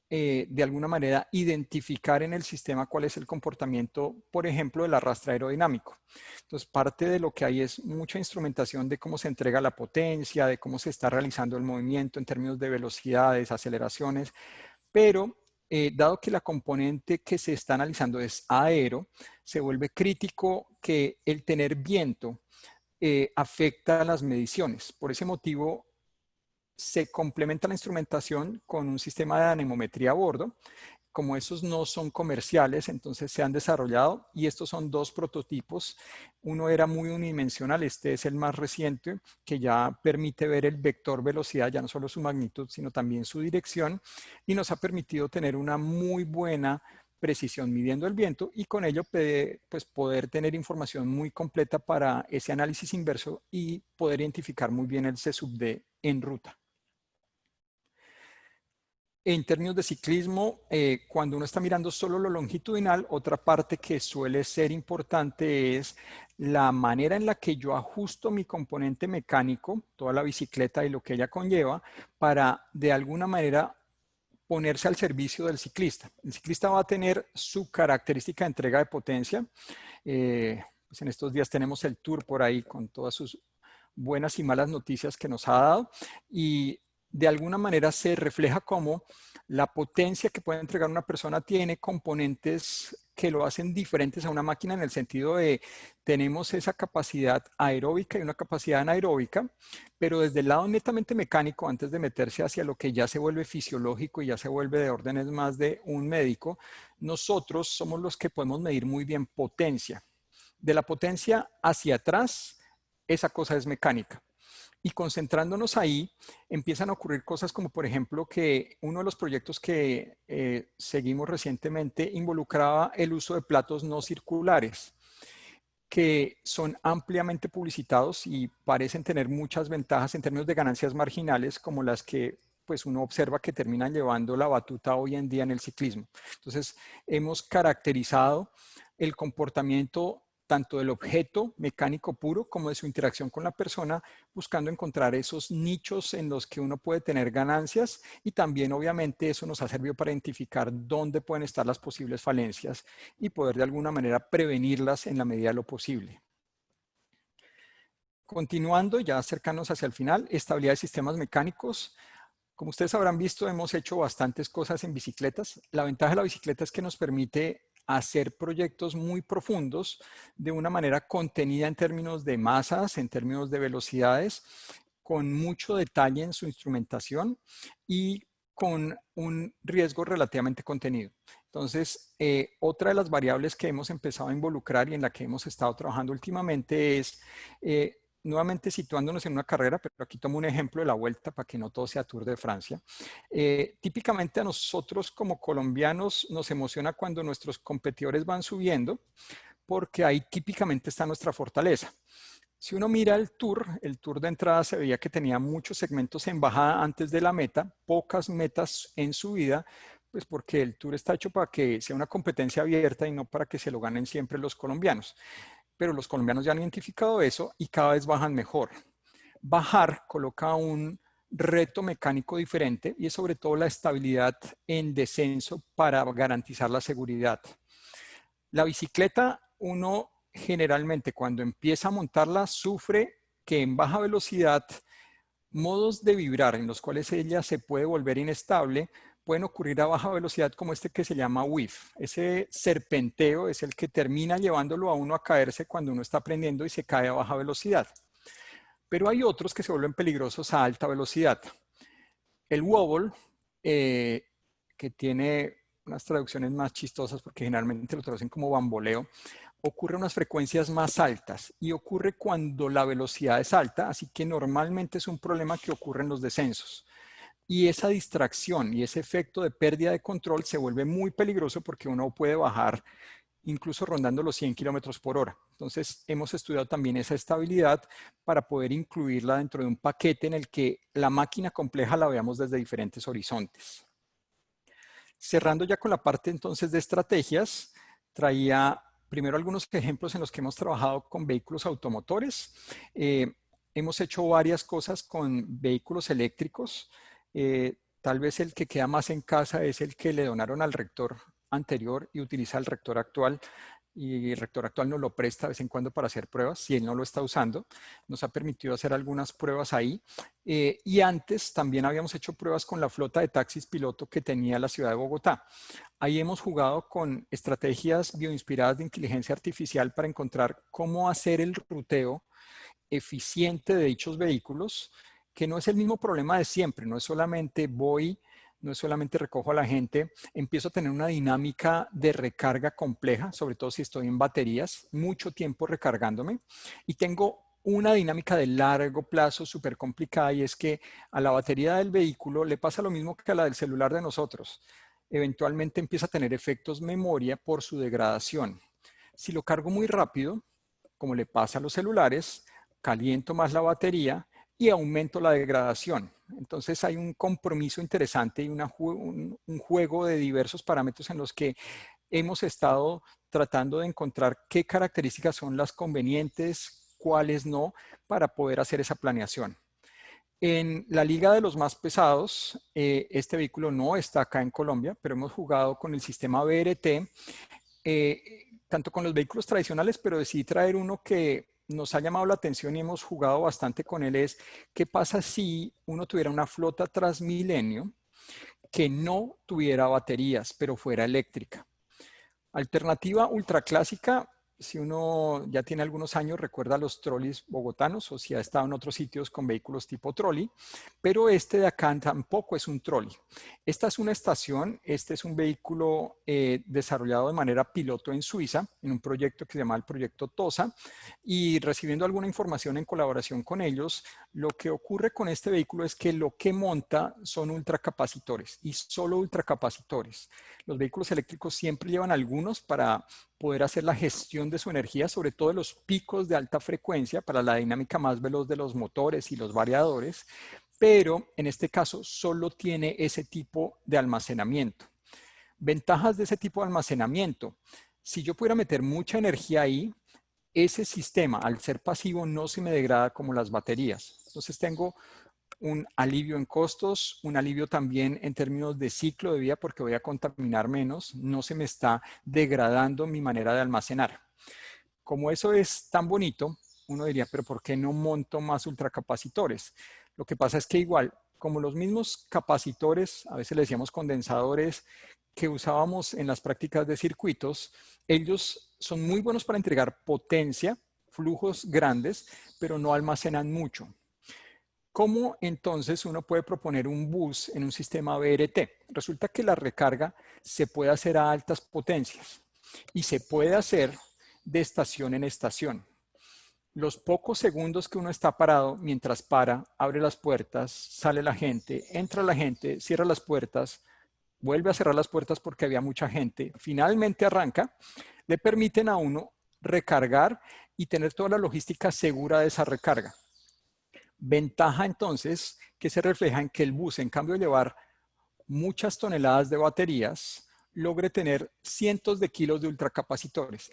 de alguna manera identificar en el sistema cuál es el comportamiento, por ejemplo, del arrastre aerodinámico. Entonces, parte de lo que hay es mucha instrumentación de cómo se entrega la potencia, de cómo se está realizando el movimiento en términos de velocidades, aceleraciones, pero dado que la componente que se está analizando es aero, se vuelve crítico que el tener viento afecta a las mediciones. Por ese motivo, se complementa la instrumentación con un sistema de anemometría a bordo. Como esos no son comerciales, entonces se han desarrollado y estos son 2 prototipos. Uno era muy unidimensional, este es el más reciente, que ya permite ver el vector velocidad, ya no solo su magnitud, sino también su dirección, y nos ha permitido tener una muy buena precisión midiendo el viento y con ello pues, poder tener información muy completa para ese análisis inverso y poder identificar muy bien el C/D en ruta. En términos de ciclismo, cuando uno está mirando solo lo longitudinal, otra parte que suele ser importante es la manera en la que yo ajusto mi componente mecánico, toda la bicicleta y lo que ella conlleva, para de alguna manera ponerse al servicio del ciclista. El ciclista va a tener su característica de entrega de potencia. Pues en estos días tenemos el Tour por ahí con todas sus buenas y malas noticias que nos ha dado y de alguna manera se refleja como la potencia que puede entregar una persona tiene componentes que lo hacen diferentes a una máquina en el sentido de tenemos esa capacidad aeróbica y una capacidad anaeróbica, pero desde el lado netamente mecánico, antes de meterse hacia lo que ya se vuelve fisiológico y ya se vuelve de órdenes más de un médico, nosotros somos los que podemos medir muy bien potencia. De la potencia hacia atrás, esa cosa es mecánica. Y concentrándonos ahí, empiezan a ocurrir cosas como, por ejemplo, que uno de los proyectos que seguimos recientemente involucraba el uso de platos no circulares, que son ampliamente publicitados y parecen tener muchas ventajas en términos de ganancias marginales, como las que pues uno observa que terminan llevando la batuta hoy en día en el ciclismo. Entonces, hemos caracterizado el comportamiento tanto del objeto mecánico puro como de su interacción con la persona, buscando encontrar esos nichos en los que uno puede tener ganancias y también obviamente eso nos ha servido para identificar dónde pueden estar las posibles falencias y poder de alguna manera prevenirlas en la medida de lo posible. Continuando, ya acercarnos hacia el final, estabilidad de sistemas mecánicos. Como ustedes habrán visto, hemos hecho bastantes cosas en bicicletas. La ventaja de la bicicleta es que nos permite hacer proyectos muy profundos de una manera contenida en términos de masas, en términos de velocidades, con mucho detalle en su instrumentación y con un riesgo relativamente contenido. Entonces, otra de las variables que hemos empezado a involucrar y en la que hemos estado trabajando últimamente es nuevamente situándonos en una carrera, pero aquí tomo un ejemplo de la Vuelta para que no todo sea Tour de Francia. Típicamente a nosotros como colombianos nos emociona cuando nuestros competidores van subiendo, porque ahí típicamente está nuestra fortaleza. Si uno mira el tour de entrada se veía que tenía muchos segmentos en bajada antes de la meta, pocas metas en subida, pues porque el tour está hecho para que sea una competencia abierta y no para que se lo ganen siempre los colombianos. Pero los colombianos ya han identificado eso y cada vez bajan mejor. Bajar coloca un reto mecánico diferente y es sobre todo la estabilidad en descenso para garantizar la seguridad. La bicicleta, uno generalmente cuando empieza a montarla sufre que en baja velocidad modos de vibrar en los cuales ella se puede volver inestable pueden ocurrir a baja velocidad como este que se llama whiff. Ese serpenteo es el que termina llevándolo a uno a caerse cuando uno está aprendiendo y se cae a baja velocidad. Pero hay otros que se vuelven peligrosos a alta velocidad. El wobble, que tiene unas traducciones más chistosas porque generalmente lo traducen como bamboleo, ocurre a unas frecuencias más altas y ocurre cuando la velocidad es alta, así que normalmente es un problema que ocurre en los descensos. Y esa distracción y ese efecto de pérdida de control se vuelve muy peligroso porque uno puede bajar incluso rondando los 100 kilómetros por hora. Entonces, hemos estudiado también esa estabilidad para poder incluirla dentro de un paquete en el que la máquina compleja la veamos desde diferentes horizontes. Cerrando ya con la parte entonces de estrategias, traía primero algunos ejemplos en los que hemos trabajado con vehículos automotores. Hemos hecho varias cosas con vehículos eléctricos. Tal vez el que queda más en casa es el que le donaron al rector anterior y utiliza el rector actual, y el rector actual nos lo presta de vez en cuando para hacer pruebas, si él no lo está usando. Nos ha permitido hacer algunas pruebas ahí. Y antes también habíamos hecho pruebas con la flota de taxis piloto que tenía la ciudad de Bogotá. Ahí hemos jugado con estrategias bioinspiradas de inteligencia artificial para encontrar cómo hacer el ruteo eficiente de dichos vehículos, que no es el mismo problema de siempre, no es solamente no es solamente recojo a la gente, empiezo a tener una dinámica de recarga compleja, sobre todo si estoy en baterías, mucho tiempo recargándome, y tengo una dinámica de largo plazo súper complicada, y es que a la batería del vehículo le pasa lo mismo que a la del celular de nosotros. Eventualmente empieza a tener efectos memoria por su degradación. Si lo cargo muy rápido, como le pasa a los celulares, caliento más la batería y aumento la degradación. Entonces hay un compromiso interesante y un juego de diversos parámetros en los que hemos estado tratando de encontrar qué características son las convenientes, cuáles no, para poder hacer esa planeación. En la liga de los más pesados, este vehículo no está acá en Colombia, pero hemos jugado con el sistema BRT, tanto con los vehículos tradicionales, pero decidí traer uno que nos ha llamado la atención y hemos jugado bastante con él. Es qué pasa si uno tuviera una flota Transmilenio que no tuviera baterías, pero fuera eléctrica. Alternativa ultraclásica, si uno ya tiene algunos años, recuerda los trolis bogotanos, o si ha estado en otros sitios con vehículos tipo trolley, pero este de acá tampoco es un trolley. Esta es una estación, este es un vehículo desarrollado de manera piloto en Suiza, en un proyecto que se llama el proyecto TOSA, y recibiendo alguna información en colaboración con ellos, lo que ocurre con este vehículo es que lo que monta son ultracapacitores, y solo ultracapacitores. Los vehículos eléctricos siempre llevan algunos para poder hacer la gestión de su energía, sobre todo los picos de alta frecuencia para la dinámica más veloz de los motores y los variadores, pero en este caso solo tiene ese tipo de almacenamiento. Ventajas de ese tipo de almacenamiento. Si yo pudiera meter mucha energía ahí, ese sistema, al ser pasivo, no se me degrada como las baterías. Entonces tengo un alivio en costos, un alivio también en términos de ciclo de vida porque voy a contaminar menos, no se me está degradando mi manera de almacenar. Como eso es tan bonito, uno diría, pero ¿por qué no monto más ultracapacitores? Lo que pasa es que igual, como los mismos capacitores, a veces le decíamos condensadores, que usábamos en las prácticas de circuitos, ellos son muy buenos para entregar potencia, flujos grandes, pero no almacenan mucho. ¿Cómo entonces uno puede proponer un bus en un sistema BRT? Resulta que la recarga se puede hacer a altas potencias y se puede hacer de estación en estación. Los pocos segundos que uno está parado, mientras para, abre las puertas, sale la gente, entra la gente, cierra las puertas, vuelve a cerrar las puertas porque había mucha gente, finalmente arranca, le permiten a uno recargar y tener toda la logística segura de esa recarga. Ventaja entonces que se refleja en que el bus, en cambio de llevar muchas toneladas de baterías, logre tener cientos de kilos de ultracapacitores.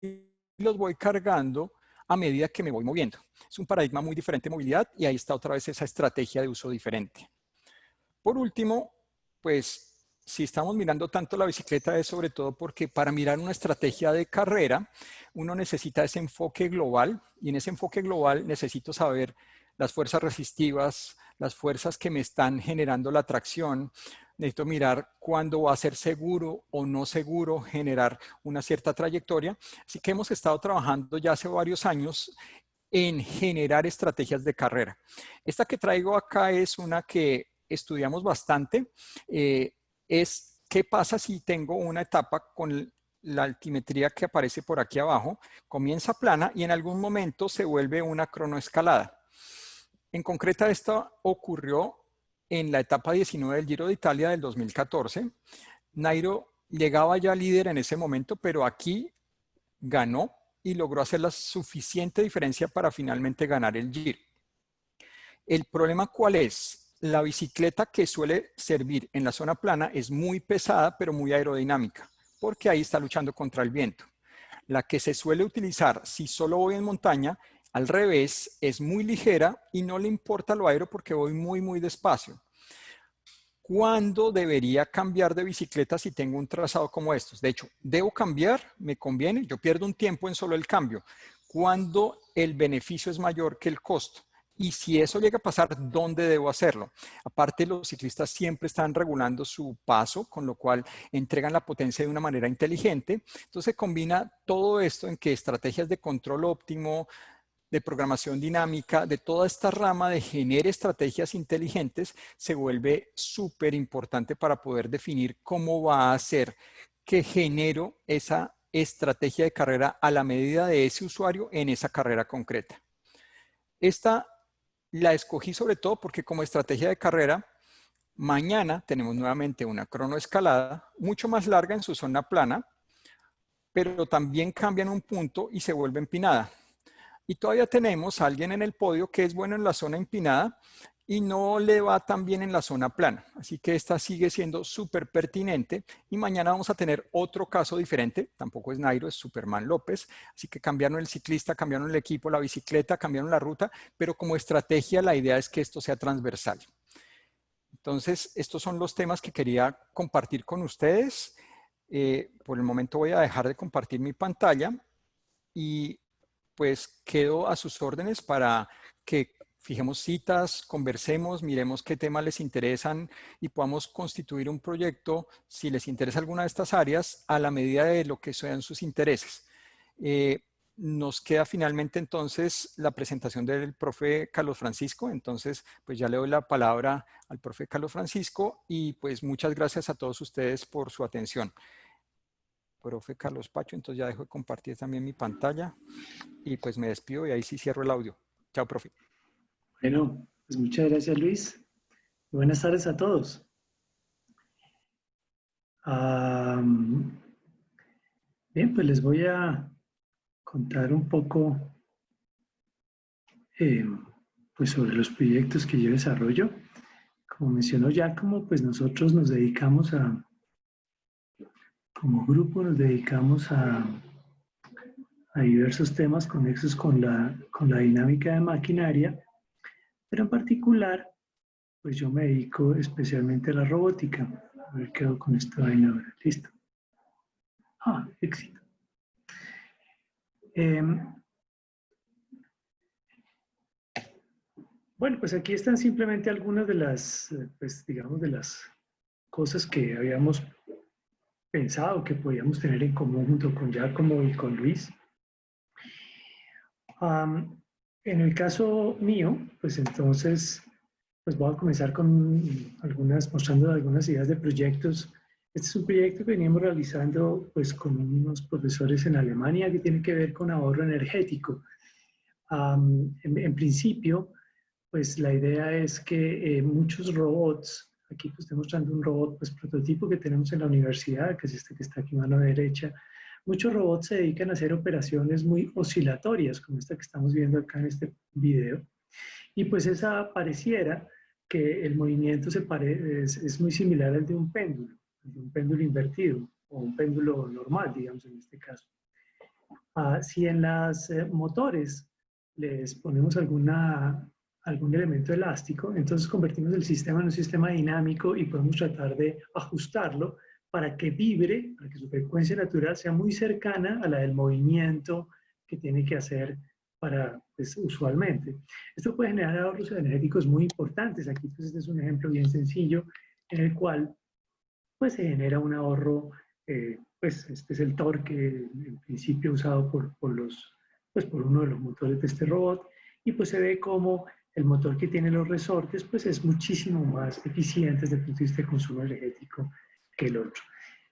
Y los voy cargando a medida que me voy moviendo. Es un paradigma muy diferente de movilidad y ahí está otra vez esa estrategia de uso diferente. Por último, pues si estamos mirando tanto la bicicleta es sobre todo porque para mirar una estrategia de carrera, uno necesita ese enfoque global y en ese enfoque global necesito saber las fuerzas resistivas, las fuerzas que me están generando la tracción. Necesito mirar cuándo va a ser seguro o no seguro generar una cierta trayectoria. Así que hemos estado trabajando ya hace varios años en generar estrategias de carrera. Esta que traigo acá es una que estudiamos bastante. Es qué pasa si tengo una etapa con la altimetría que aparece por aquí abajo, comienza plana y en algún momento se vuelve una cronoescalada. En concreta, esta ocurrió en la etapa 19 del Giro de Italia del 2014. Nairo llegaba ya líder en ese momento, pero aquí ganó y logró hacer la suficiente diferencia para finalmente ganar el Giro. ¿El problema cuál es? La bicicleta que suele servir en la zona plana es muy pesada, pero muy aerodinámica, porque ahí está luchando contra el viento. La que se suele utilizar si solo voy en montaña, al revés, es muy ligera y no le importa lo aero porque voy muy despacio. ¿Cuándo debería cambiar de bicicleta si tengo un trazado como estos? De hecho, ¿debo cambiar? ¿Me conviene? Yo pierdo un tiempo en solo el cambio. ¿Cuándo el beneficio es mayor que el costo? Y si eso llega a pasar, ¿dónde debo hacerlo? Aparte, los ciclistas siempre están regulando su paso, con lo cual entregan la potencia de una manera inteligente. Entonces, combina todo esto en que estrategias de control óptimo, de programación dinámica, de toda esta rama de generar estrategias inteligentes, se vuelve súper importante para poder definir cómo va a ser que genero esa estrategia de carrera a la medida de ese usuario en esa carrera concreta. Esta la escogí sobre todo porque como estrategia de carrera, mañana tenemos nuevamente una cronoescalada mucho más larga en su zona plana, pero también cambian un punto y se vuelve empinada. Y todavía tenemos a alguien en el podio que es bueno en la zona empinada y no le va tan bien en la zona plana. Así que esta sigue siendo súper pertinente y mañana vamos a tener otro caso diferente. Tampoco es Nairo, es Superman López. Así que cambiaron el ciclista, cambiaron el equipo, la bicicleta, cambiaron la ruta, pero como estrategia la idea es que esto sea transversal. Entonces, estos son los temas que quería compartir con ustedes. Por el momento voy a dejar de compartir mi pantalla y pues quedo a sus órdenes para que fijemos citas, conversemos, miremos qué temas les interesan y podamos constituir un proyecto, si les interesa alguna de estas áreas, a la medida de lo que sean sus intereses. Nos queda finalmente entonces la presentación del profe Carlos Francisco, entonces pues ya le doy la palabra al profe Carlos Francisco y pues muchas gracias a todos ustedes por su atención. Profe Carlos Pacho, entonces ya dejo de compartir también mi pantalla y pues me despido y ahí sí cierro el audio. Chao, profe. Bueno, pues muchas gracias, Luis. Buenas tardes a todos. Bien, pues les voy a contar un poco pues sobre los proyectos que yo desarrollo. Como mencionó Giacomo, pues nosotros nos dedicamos como grupo nos dedicamos a diversos temas conexos con la dinámica de maquinaria, pero en particular, pues yo me dedico especialmente a la robótica. A ver, quedo con esta vaina ahora. Listo. Éxito. Bueno, pues aquí están simplemente algunas de las, pues digamos, de las cosas que habíamos pensado que podíamos tener en común junto con Giacomo y con Luis. En el caso mío, pues entonces, pues voy a comenzar con mostrando algunas ideas de proyectos. Este es un proyecto que veníamos realizando pues con unos profesores en Alemania que tiene que ver con ahorro energético. En principio, pues la idea es que muchos robots, aquí pues estoy mostrando un robot pues prototipo que tenemos en la universidad, que es este que está aquí a mano derecha. Muchos robots se dedican a hacer operaciones muy oscilatorias, como esta que estamos viendo acá en este video. Y pues esa pareciera que el movimiento es muy similar al de un péndulo invertido, o un péndulo normal, digamos en este caso. Si en las motores les ponemos algún elemento elástico, entonces convertimos el sistema en un sistema dinámico y podemos tratar de ajustarlo para que vibre, para que su frecuencia natural sea muy cercana a la del movimiento que tiene que hacer para, pues, usualmente. Esto puede generar ahorros energéticos muy importantes. Aquí pues, este es un ejemplo bien sencillo en el cual pues, se genera un ahorro, pues este es el torque en principio usado por uno de los motores de este robot, y pues se ve como el motor que tiene los resortes pues es muchísimo más eficiente desde el punto de vista de consumo energético que el otro.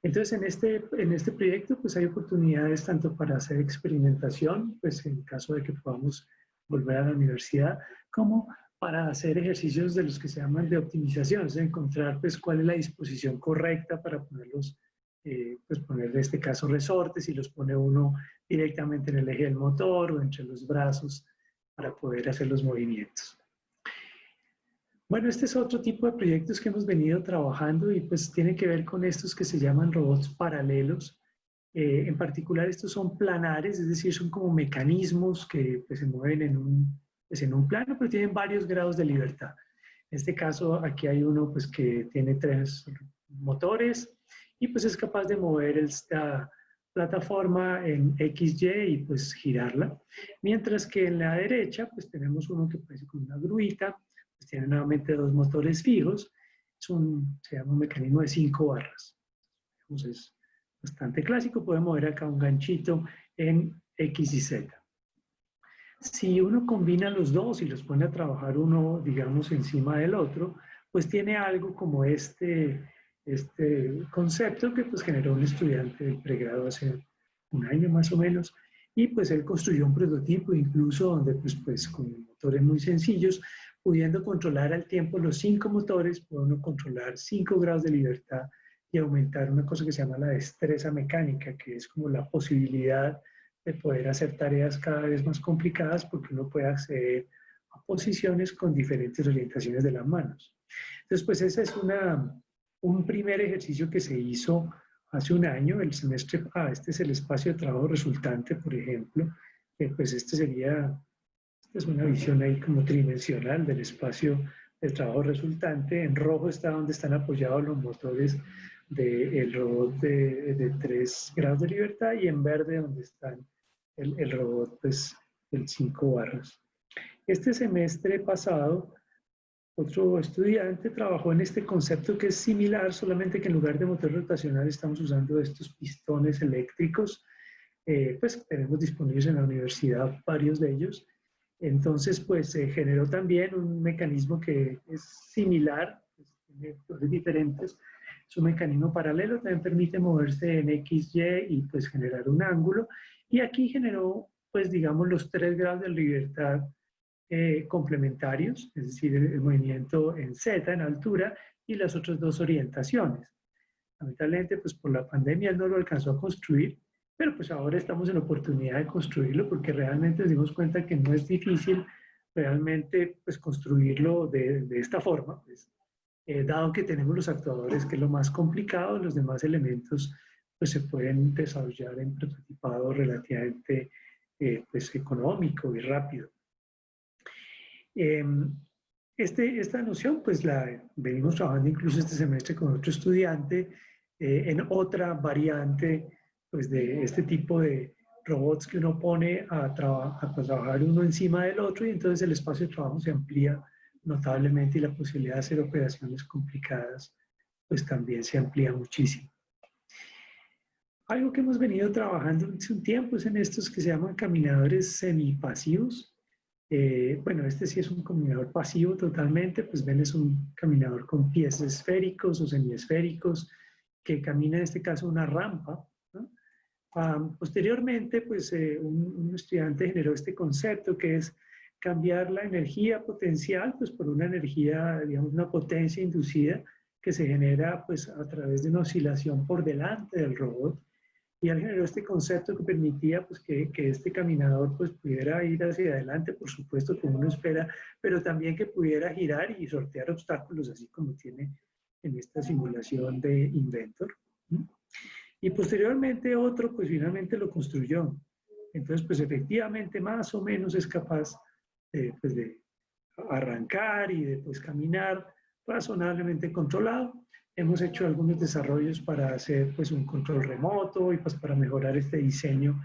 Entonces, en este proyecto pues hay oportunidades tanto para hacer experimentación, pues en caso de que podamos volver a la universidad, como para hacer ejercicios de los que se llaman de optimización, es encontrar pues cuál es la disposición correcta para ponerlos, pues poner en este caso resortes, y los pone uno directamente en el eje del motor o entre los brazos para poder hacer los movimientos. Bueno, este es otro tipo de proyectos que hemos venido trabajando y pues tiene que ver con estos que se llaman robots paralelos. En particular estos son planares, es decir, son como mecanismos que pues, se mueven en un plano, pero tienen varios grados de libertad. En este caso, aquí hay uno pues, que tiene 3 motores y pues es capaz de mover esta plataforma en XY y pues girarla. Mientras que en la derecha pues tenemos uno que parece como una gruita, pues tiene nuevamente 2 motores fijos, se llama un mecanismo de 5 barras. Entonces, bastante clásico, puede mover acá un ganchito en X y Z. Si uno combina los dos y los pone a trabajar uno, digamos, encima del otro, pues tiene algo como este concepto que pues generó un estudiante de pregrado hace un año más o menos, y pues él construyó un prototipo incluso donde pues con motores muy sencillos, pudiendo controlar al tiempo los 5 motores, puede uno controlar 5 grados de libertad y aumentar una cosa que se llama la destreza mecánica, que es como la posibilidad de poder hacer tareas cada vez más complicadas porque uno puede acceder a posiciones con diferentes orientaciones de las manos. Entonces, pues ese es un primer ejercicio que se hizo hace un año, el semestre, este es el espacio de trabajo resultante, por ejemplo, pues esta es una visión ahí como tridimensional del espacio de trabajo resultante. En rojo está donde están apoyados los motores del robot de 3 grados de libertad, y en verde donde están el robot pues, del 5 barras. Este semestre pasado, otro estudiante trabajó en este concepto que es similar, solamente que en lugar de motor rotacional estamos usando estos pistones eléctricos, pues tenemos disponibles en la universidad varios de ellos. Entonces, pues se generó también un mecanismo que es similar, pues, tiene cosas diferentes. Es un mecanismo paralelo, también permite moverse en XY y pues generar un ángulo. Y aquí generó, pues digamos, los 3 grados de libertad complementarios, es decir, el movimiento en Z, en altura, y las otras 2 orientaciones. Lamentablemente, pues por la pandemia no lo alcanzó a construir, pero pues ahora estamos en la oportunidad de construirlo porque realmente nos dimos cuenta que no es difícil realmente pues construirlo de esta forma, pues, dado que tenemos los actuadores, que es lo más complicado, los demás elementos pues se pueden desarrollar en prototipado relativamente pues, económico y rápido. Esta noción pues la venimos trabajando incluso este semestre con otro estudiante en otra variante pues de este tipo de robots que uno pone a trabajar uno encima del otro, y entonces el espacio de trabajo se amplía notablemente y la posibilidad de hacer operaciones complicadas pues también se amplía muchísimo. Algo que hemos venido trabajando hace un tiempo es en estos que se llaman caminadores semipasivos. Bueno, este sí es un caminador pasivo totalmente, pues ven, es un caminador con pies esféricos o semiesféricos que camina en este caso una rampa, ¿no? Posteriormente, pues un estudiante generó este concepto que es cambiar la energía potencial pues por una energía, digamos, una potencia inducida que se genera pues a través de una oscilación por delante del robot. Y él generó este concepto que permitía pues, que este caminador pues, pudiera ir hacia adelante, por supuesto, como uno espera, pero también que pudiera girar y sortear obstáculos, así como tiene en esta simulación de Inventor. Y posteriormente otro, pues finalmente lo construyó. Entonces, pues efectivamente, más o menos es capaz pues, de arrancar y de pues, caminar razonablemente controlado. Hemos hecho algunos desarrollos para hacer pues, un control remoto y pues, para mejorar este diseño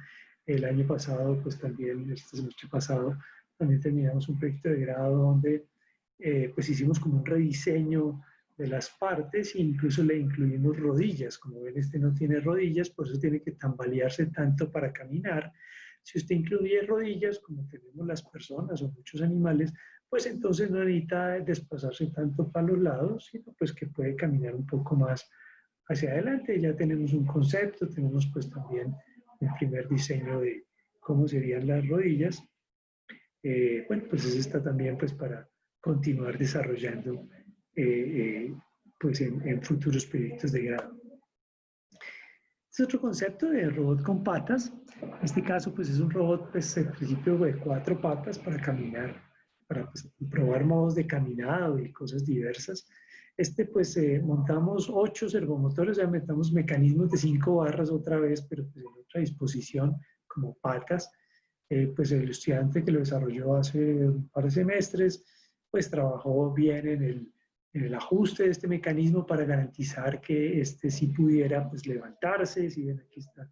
El año pasado, pues también, este semestre pasado, también terminamos un proyecto de grado donde pues hicimos como un rediseño de las partes e incluso le incluimos rodillas. Como ven, este no tiene rodillas, por eso tiene que tambalearse tanto para caminar. Si usted incluye rodillas, como tenemos las personas o muchos animales, pues entonces no necesita desplazarse tanto para los lados, sino pues que puede caminar un poco más hacia adelante. Ya tenemos un concepto, tenemos pues también un primer diseño de cómo serían las rodillas. Bueno, pues eso está también pues para continuar desarrollando pues en futuros proyectos de grado. Es otro concepto de robot con patas. En este caso, pues es un robot, pues en principio de 4 patas para caminar, para pues, probar modos de caminado y cosas diversas. Pues montamos 8 servomotores, ya metamos mecanismos de 5 barras otra vez, pero pues en otra disposición, como patas. Pues el estudiante que lo desarrolló hace un par de semestres, pues trabajó bien en el ajuste de este mecanismo para garantizar que este sí pudiera pues levantarse. Si ven, aquí está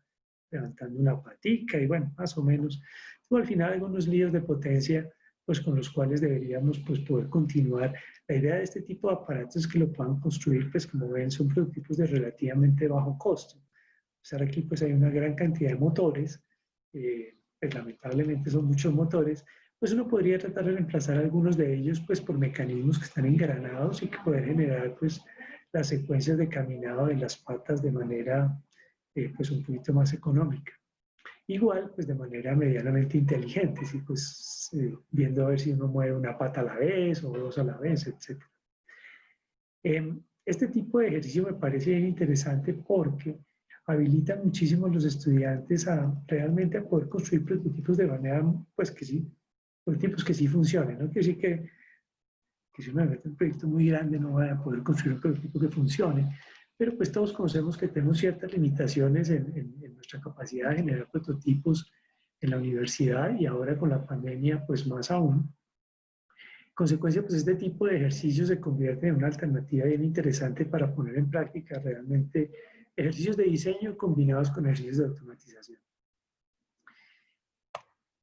levantando una patica y bueno, más o menos. Tuvo al final algunos líos de potencia pues con los cuales deberíamos pues poder continuar. La idea de este tipo de aparatos es que lo puedan construir, pues como ven, son prototipos de relativamente bajo costo. O sea, aquí pues hay una gran cantidad de motores, pues lamentablemente son muchos motores, pues uno podría tratar de reemplazar algunos de ellos pues por mecanismos que están engranados y que pueden generar pues las secuencias de caminado de las patas de manera pues un poquito más económica. Igual pues de manera medianamente inteligente, ¿sí? Pues viendo a ver si uno mueve una pata a la vez o 2 a la vez, etc. Este tipo de ejercicio me parece bien interesante porque habilita muchísimo a los estudiantes a realmente a poder construir prototipos de manera, pues que sí, prototipos que sí funcionen, ¿no? Que sí que si uno mete un proyecto muy grande no va a poder construir un prototipo que funcione, pero pues todos conocemos que tenemos ciertas limitaciones en nuestra capacidad de generar prototipos en la universidad y ahora con la pandemia pues más aún. En consecuencia, pues este tipo de ejercicios se convierte en una alternativa bien interesante para poner en práctica realmente ejercicios de diseño combinados con ejercicios de automatización.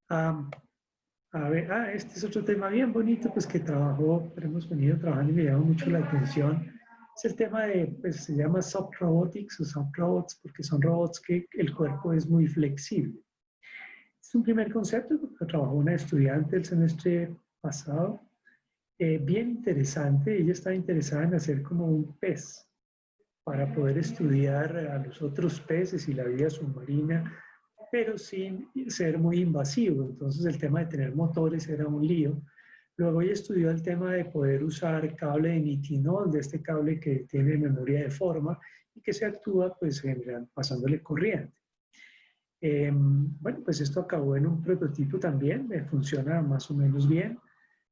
A ver, este es otro tema bien bonito, pues que hemos venido trabajando y me llama mucho la atención. Es el tema de, pues se llama soft robotics o soft robots, porque son robots que el cuerpo es muy flexible. Es un primer concepto que trabajó una estudiante el semestre pasado, bien interesante. Ella estaba interesada en hacer como un pez para poder estudiar a los otros peces y la vida submarina, pero sin ser muy invasivo. Entonces el tema de tener motores era un lío. Luego ella estudió el tema de poder usar cable de nitinol, de este cable que tiene memoria de forma y que se actúa pues pasándole corriente. Bueno, pues esto acabó en un prototipo también, funciona más o menos bien,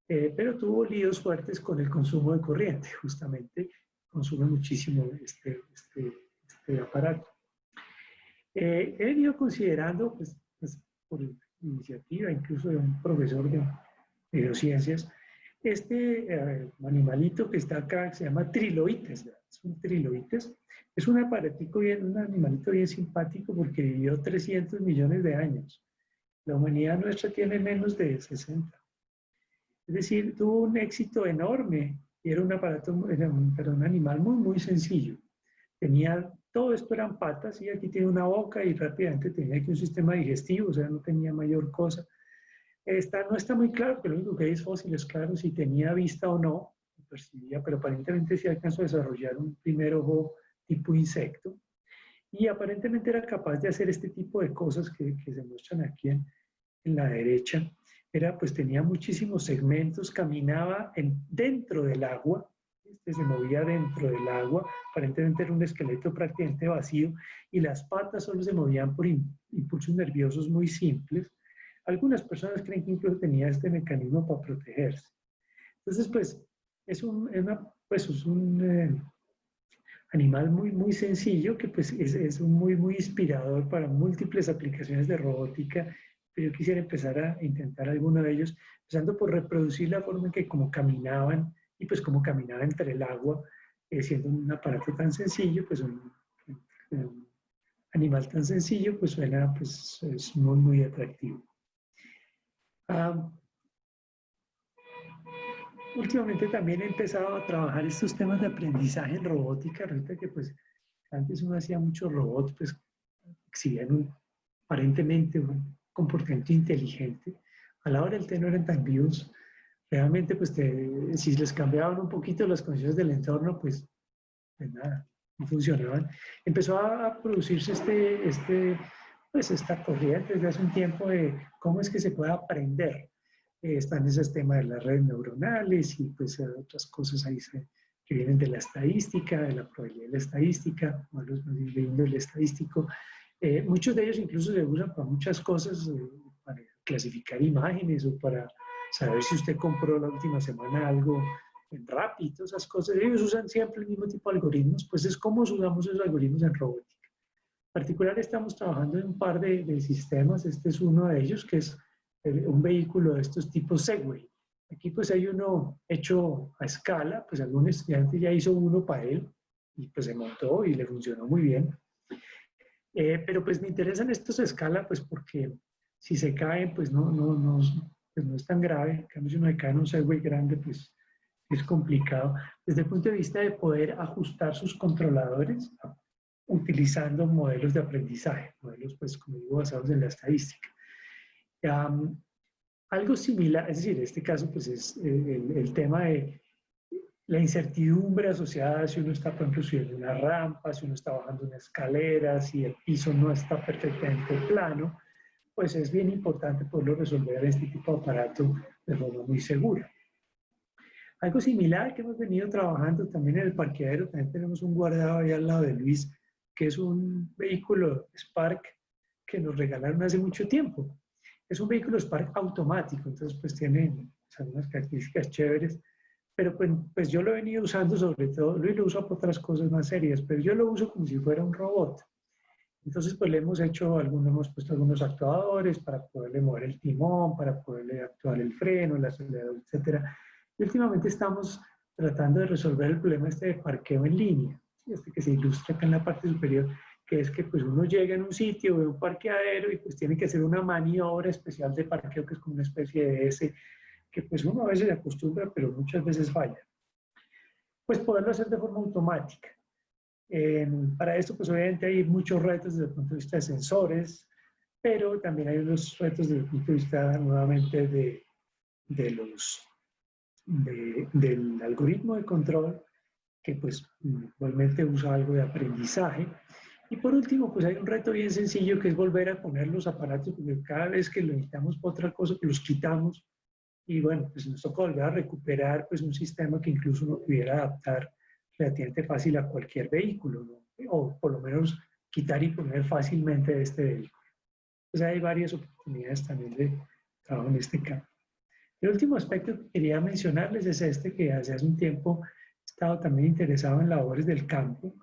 pero tuvo líos fuertes con el consumo de corriente, justamente consume muchísimo este aparato. He venido considerando, pues, por iniciativa incluso de un profesor de neurociencias, animalito que está acá, que se llama triloites, ¿verdad? Es un triloites. Es un aparatico un animalito bien simpático porque vivió 300 millones de años. La humanidad nuestra tiene menos de 60. Es decir, tuvo un éxito enorme y era un animal muy, muy sencillo. Todo esto eran patas y aquí tiene una boca y rápidamente tenía aquí un sistema digestivo, o sea, no tenía mayor cosa. No está muy claro, pero lo único que hay es fósiles, claro, si tenía vista o no, percibía, pero aparentemente sí alcanzó a desarrollar un primer ojo tipo insecto y aparentemente era capaz de hacer este tipo de cosas que se muestran aquí en la derecha. Pues tenía muchísimos segmentos, caminaba dentro del agua, se movía dentro del agua, aparentemente era un esqueleto prácticamente vacío y las patas solo se movían por impulsos nerviosos muy simples. Algunas personas creen que incluso tenía este mecanismo para protegerse. Entonces, pues, es un animal muy, muy sencillo que pues es muy, muy inspirador para múltiples aplicaciones de robótica. Pero yo quisiera empezar a intentar alguno de ellos, empezando por reproducir la forma en que como caminaban y pues como caminaba entre el agua, siendo un aparato tan sencillo, pues un animal tan sencillo, pues suena, pues es muy, muy atractivo. Últimamente también he empezado a trabajar estos temas de aprendizaje en robótica. Resulta que pues antes uno hacía muchos robots, pues exhibían aparentemente un comportamiento inteligente. A la hora del té no eran tan vivos. Realmente, pues si les cambiaban un poquito las condiciones del entorno, pues nada, no funcionaban. Empezó a producirse pues esta corriente desde hace un tiempo de cómo es que se puede aprender. Están esos temas de las redes neuronales y pues otras cosas ahí que vienen de la estadística, de la probabilidad de la estadística, modelos de índole estadístico. Muchos de ellos incluso se usan para muchas cosas, para clasificar imágenes o para saber si usted compró la última semana algo en Rappi, todas esas cosas. Ellos usan siempre el mismo tipo de algoritmos, pues es como usamos esos algoritmos en robótica. En particular estamos trabajando en un par de sistemas. Este es uno de ellos, que es un vehículo de estos tipos Segway. Aquí pues hay uno hecho a escala, pues algún estudiante ya hizo uno para él y pues se montó y le funcionó muy bien. Pero pues me interesan estos a escala pues porque si se caen pues no es tan grave. En cambio si uno se cae en un Segway grande pues es complicado. Desde el punto de vista de poder ajustar sus controladores utilizando modelos de aprendizaje, modelos pues como digo basados en la estadística. Algo similar, es decir, en este caso pues es el tema de la incertidumbre asociada si uno está, por ejemplo, subiendo una rampa, si uno está bajando una escalera, si el piso no está perfectamente plano, pues es bien importante poderlo resolver en este tipo de aparato de forma muy segura. Algo similar que hemos venido trabajando también en el parqueadero, también tenemos un guardado ahí al lado de Luis, que es un vehículo Spark que nos regalaron hace mucho tiempo. Es un vehículo Spark automático, entonces pues tiene algunas características chéveres, pero pues yo lo he venido usando sobre todo, Luis lo usa para otras cosas más serias, pero yo lo uso como si fuera un robot. Entonces pues le hemos puesto algunos actuadores para poderle mover el timón, para poderle actuar el freno, el acelerador, etcétera. Y últimamente estamos tratando de resolver el problema de parqueo en línea, que se ilustra acá en la parte superior, que es que pues uno llega en un sitio, ve un parqueadero y pues tiene que hacer una maniobra especial de parqueo, que es como una especie de S, que pues uno a veces se acostumbra, pero muchas veces falla. Pues poderlo hacer de forma automática. Para esto pues obviamente hay muchos retos desde el punto de vista de sensores, pero también hay unos retos desde el punto de vista nuevamente del algoritmo de control, que pues igualmente usa algo de aprendizaje. Y por último, pues hay un reto bien sencillo que es volver a poner los aparatos, porque cada vez que lo necesitamos para otra cosa, pues los quitamos. Y bueno, pues nos toca volver a recuperar pues un sistema que incluso uno pudiera adaptar relativamente fácil a cualquier vehículo, ¿no? O por lo menos quitar y poner fácilmente de este vehículo. Pues hay varias oportunidades también de trabajo en este campo. El último aspecto que quería mencionarles es que hace un tiempo he estado también interesado en labores del campo.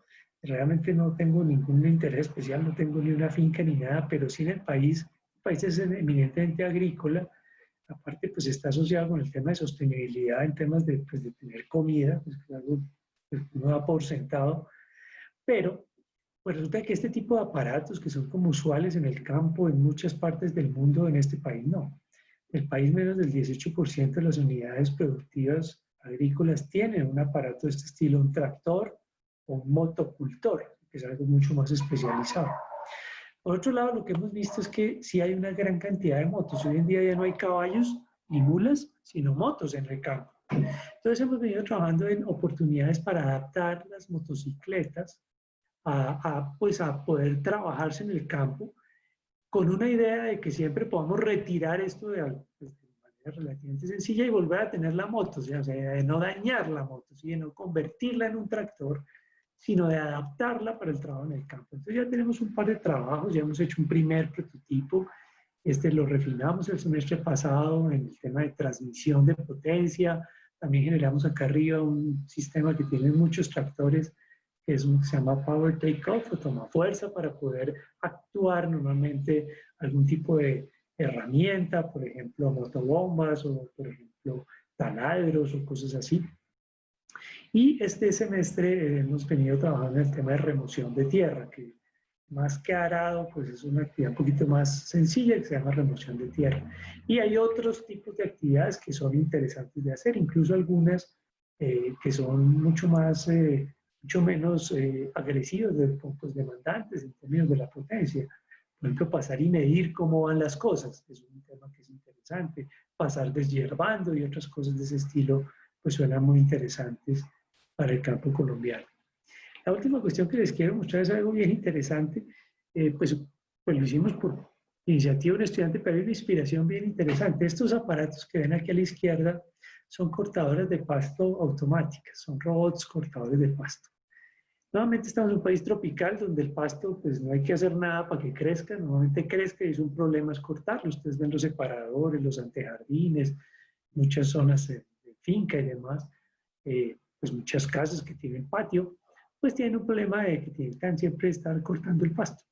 Realmente no tengo ningún interés especial, no tengo ni una finca ni nada, pero sí en el país es eminentemente agrícola. Aparte, pues está asociado con el tema de sostenibilidad en temas de tener comida, pues que algo que uno da por sentado, pero pues resulta que este tipo de aparatos que son como usuales en el campo en muchas partes del mundo, en este país no. En el país menos del 18% de las unidades productivas agrícolas tienen un aparato de este estilo, un tractor o un motocultor, que es algo mucho más especializado. Por otro lado, lo que hemos visto es que sí hay una gran cantidad de motos. Hoy en día ya no hay caballos ni mulas, sino motos en el campo. Entonces hemos venido trabajando en oportunidades para adaptar las motocicletas a poder trabajarse en el campo con una idea de que siempre podamos retirar esto de manera relativamente sencilla y volver a tener la moto, o sea, de no dañar la moto, ¿sí? De no convertirla en un tractor, sino de adaptarla para el trabajo en el campo. Entonces ya tenemos un par de trabajos, ya hemos hecho un primer prototipo, lo refinamos el semestre pasado en el tema de transmisión de potencia, también generamos acá arriba un sistema que tiene muchos tractores, que se llama Power Takeoff o toma fuerza para poder actuar normalmente algún tipo de herramienta, por ejemplo motobombas o por ejemplo taladros o cosas así. Y este semestre hemos venido trabajando en el tema de remoción de tierra, que más que arado, pues es una actividad un poquito más sencilla que se llama remoción de tierra. Y hay otros tipos de actividades que son interesantes de hacer, incluso algunas que son mucho más, mucho menos agresivas, pues, demandantes en términos de la potencia. Por ejemplo, pasar y medir cómo van las cosas, es un tema que es interesante. Pasar deshiervando y otras cosas de ese estilo, pues suenan muy interesantes para el campo colombiano. La última cuestión que les quiero mostrar es algo bien interesante. Pues lo hicimos por iniciativa de un estudiante, pero hay una inspiración bien interesante. Estos aparatos que ven aquí a la izquierda son cortadoras de pasto automáticas, son robots cortadores de pasto. Nuevamente estamos en un país tropical donde el pasto, pues no hay que hacer nada para que crezca, normalmente crezca y es un problema es cortarlo. Ustedes ven los separadores, los antejardines, muchas zonas de finca y demás, pues muchas casas que tienen patio, pues tienen un problema de que tienen siempre estar cortando el pasto.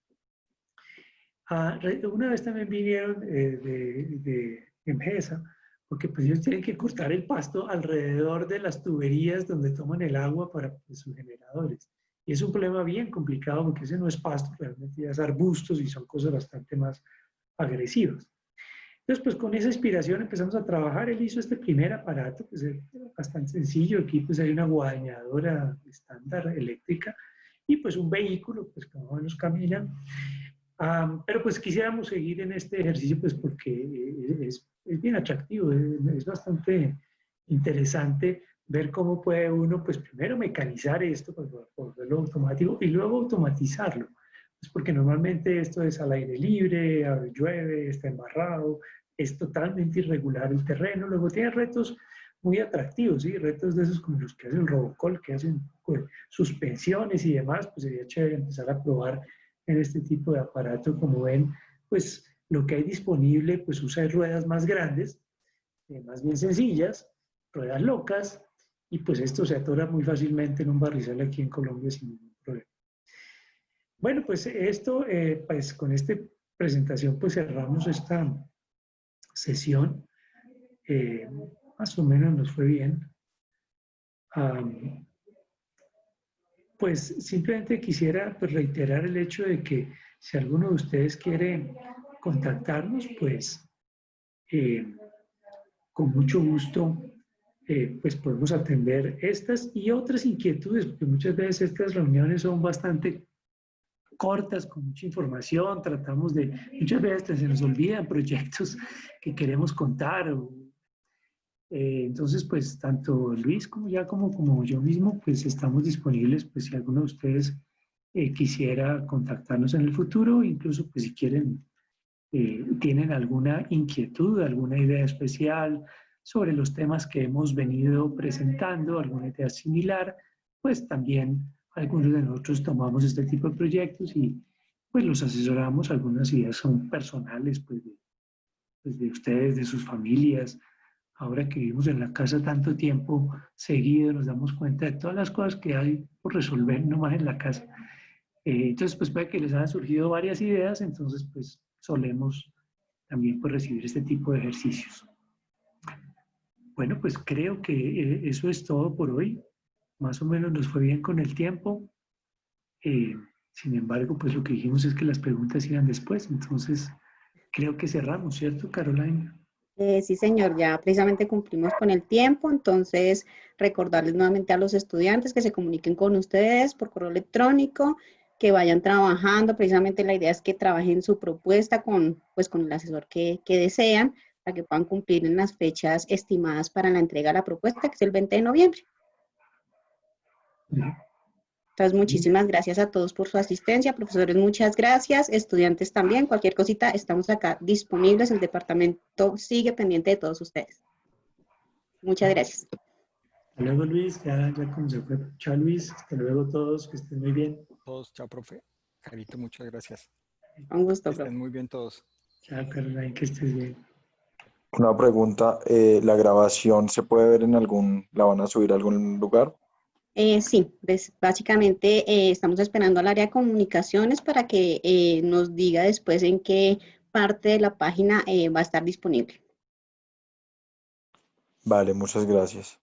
Una vez también vinieron de Emgesa, porque pues ellos tienen que cortar el pasto alrededor de las tuberías donde toman el agua para pues, sus generadores. Y es un problema bien complicado porque ese no es pasto, realmente ya es arbustos y son cosas bastante más agresivas. Entonces, pues con esa inspiración empezamos a trabajar. Él hizo este primer aparato, pues es bastante sencillo. Aquí pues hay una guadañadora estándar eléctrica y pues un vehículo, pues que más o menos camina. Pero pues quisiéramos seguir en este ejercicio, pues porque es bien atractivo, es bastante interesante ver cómo puede uno, pues primero mecanizar esto para volverlo automático y luego automatizarlo. Pues porque normalmente esto es al aire libre, llueve, está embarrado, es totalmente irregular el terreno, luego tiene retos muy atractivos, ¿sí? Retos de esos como los que hace el Robocall, que hacen pues, suspensiones y demás, pues sería chévere empezar a probar en este tipo de aparato. Como ven, pues lo que hay disponible, pues usa ruedas más grandes, más bien sencillas, ruedas locas, y pues esto se atora muy fácilmente en un barrizal aquí en Colombia sin ningún problema. Bueno, pues esto, pues con esta presentación, pues cerramos esta sesión. Más o menos nos fue bien. Pues simplemente quisiera pues, reiterar el hecho de que si alguno de ustedes quiere contactarnos, pues con mucho gusto pues podemos atender estas y otras inquietudes, porque muchas veces estas reuniones son bastante cortas, con mucha información, tratamos de, muchas veces se nos olvidan proyectos que queremos contar. Entonces, pues tanto Luis como yo mismo, pues estamos disponibles, pues si alguno de ustedes quisiera contactarnos en el futuro, incluso pues si quieren, tienen alguna inquietud, alguna idea especial sobre los temas que hemos venido presentando, alguna idea similar, pues también algunos de nosotros tomamos este tipo de proyectos y pues los asesoramos. Algunas ideas son personales, pues de ustedes, de sus familias. Ahora que vivimos en la casa tanto tiempo seguido, nos damos cuenta de todas las cosas que hay por resolver nomás en la casa. Entonces, pues puede que les hayan surgido varias ideas, entonces pues solemos también pues, recibir este tipo de ejercicios. Bueno, pues creo que eso es todo por hoy. Más o menos nos fue bien con el tiempo. Sin embargo, pues lo que dijimos es que las preguntas iban después, entonces creo que cerramos, ¿cierto, Carolina? Sí, señor, ya precisamente cumplimos con el tiempo, entonces recordarles nuevamente a los estudiantes que se comuniquen con ustedes por correo electrónico, que vayan trabajando. Precisamente la idea es que trabajen su propuesta con, pues, con el asesor que desean, para que puedan cumplir en las fechas estimadas para la entrega de la propuesta, que es el 20 de noviembre. Entonces, muchísimas gracias a todos por su asistencia. Profesores, muchas gracias. Estudiantes también. Cualquier cosita, estamos acá disponibles. El departamento sigue pendiente de todos ustedes. Muchas gracias. Hasta luego, Luis. Ya como se fue. Chao, Luis. Hasta luego todos. Que estén muy bien. Todos, chao, profe. Carito, muchas gracias. Un gusto, Que profe. estén muy bien todos. Chao, Carolina. Que estés bien. Una pregunta, ¿la grabación se puede ver en la van a subir a algún lugar? Sí, básicamente estamos esperando al área de comunicaciones para que nos diga después en qué parte de la página va a estar disponible. Vale, muchas gracias.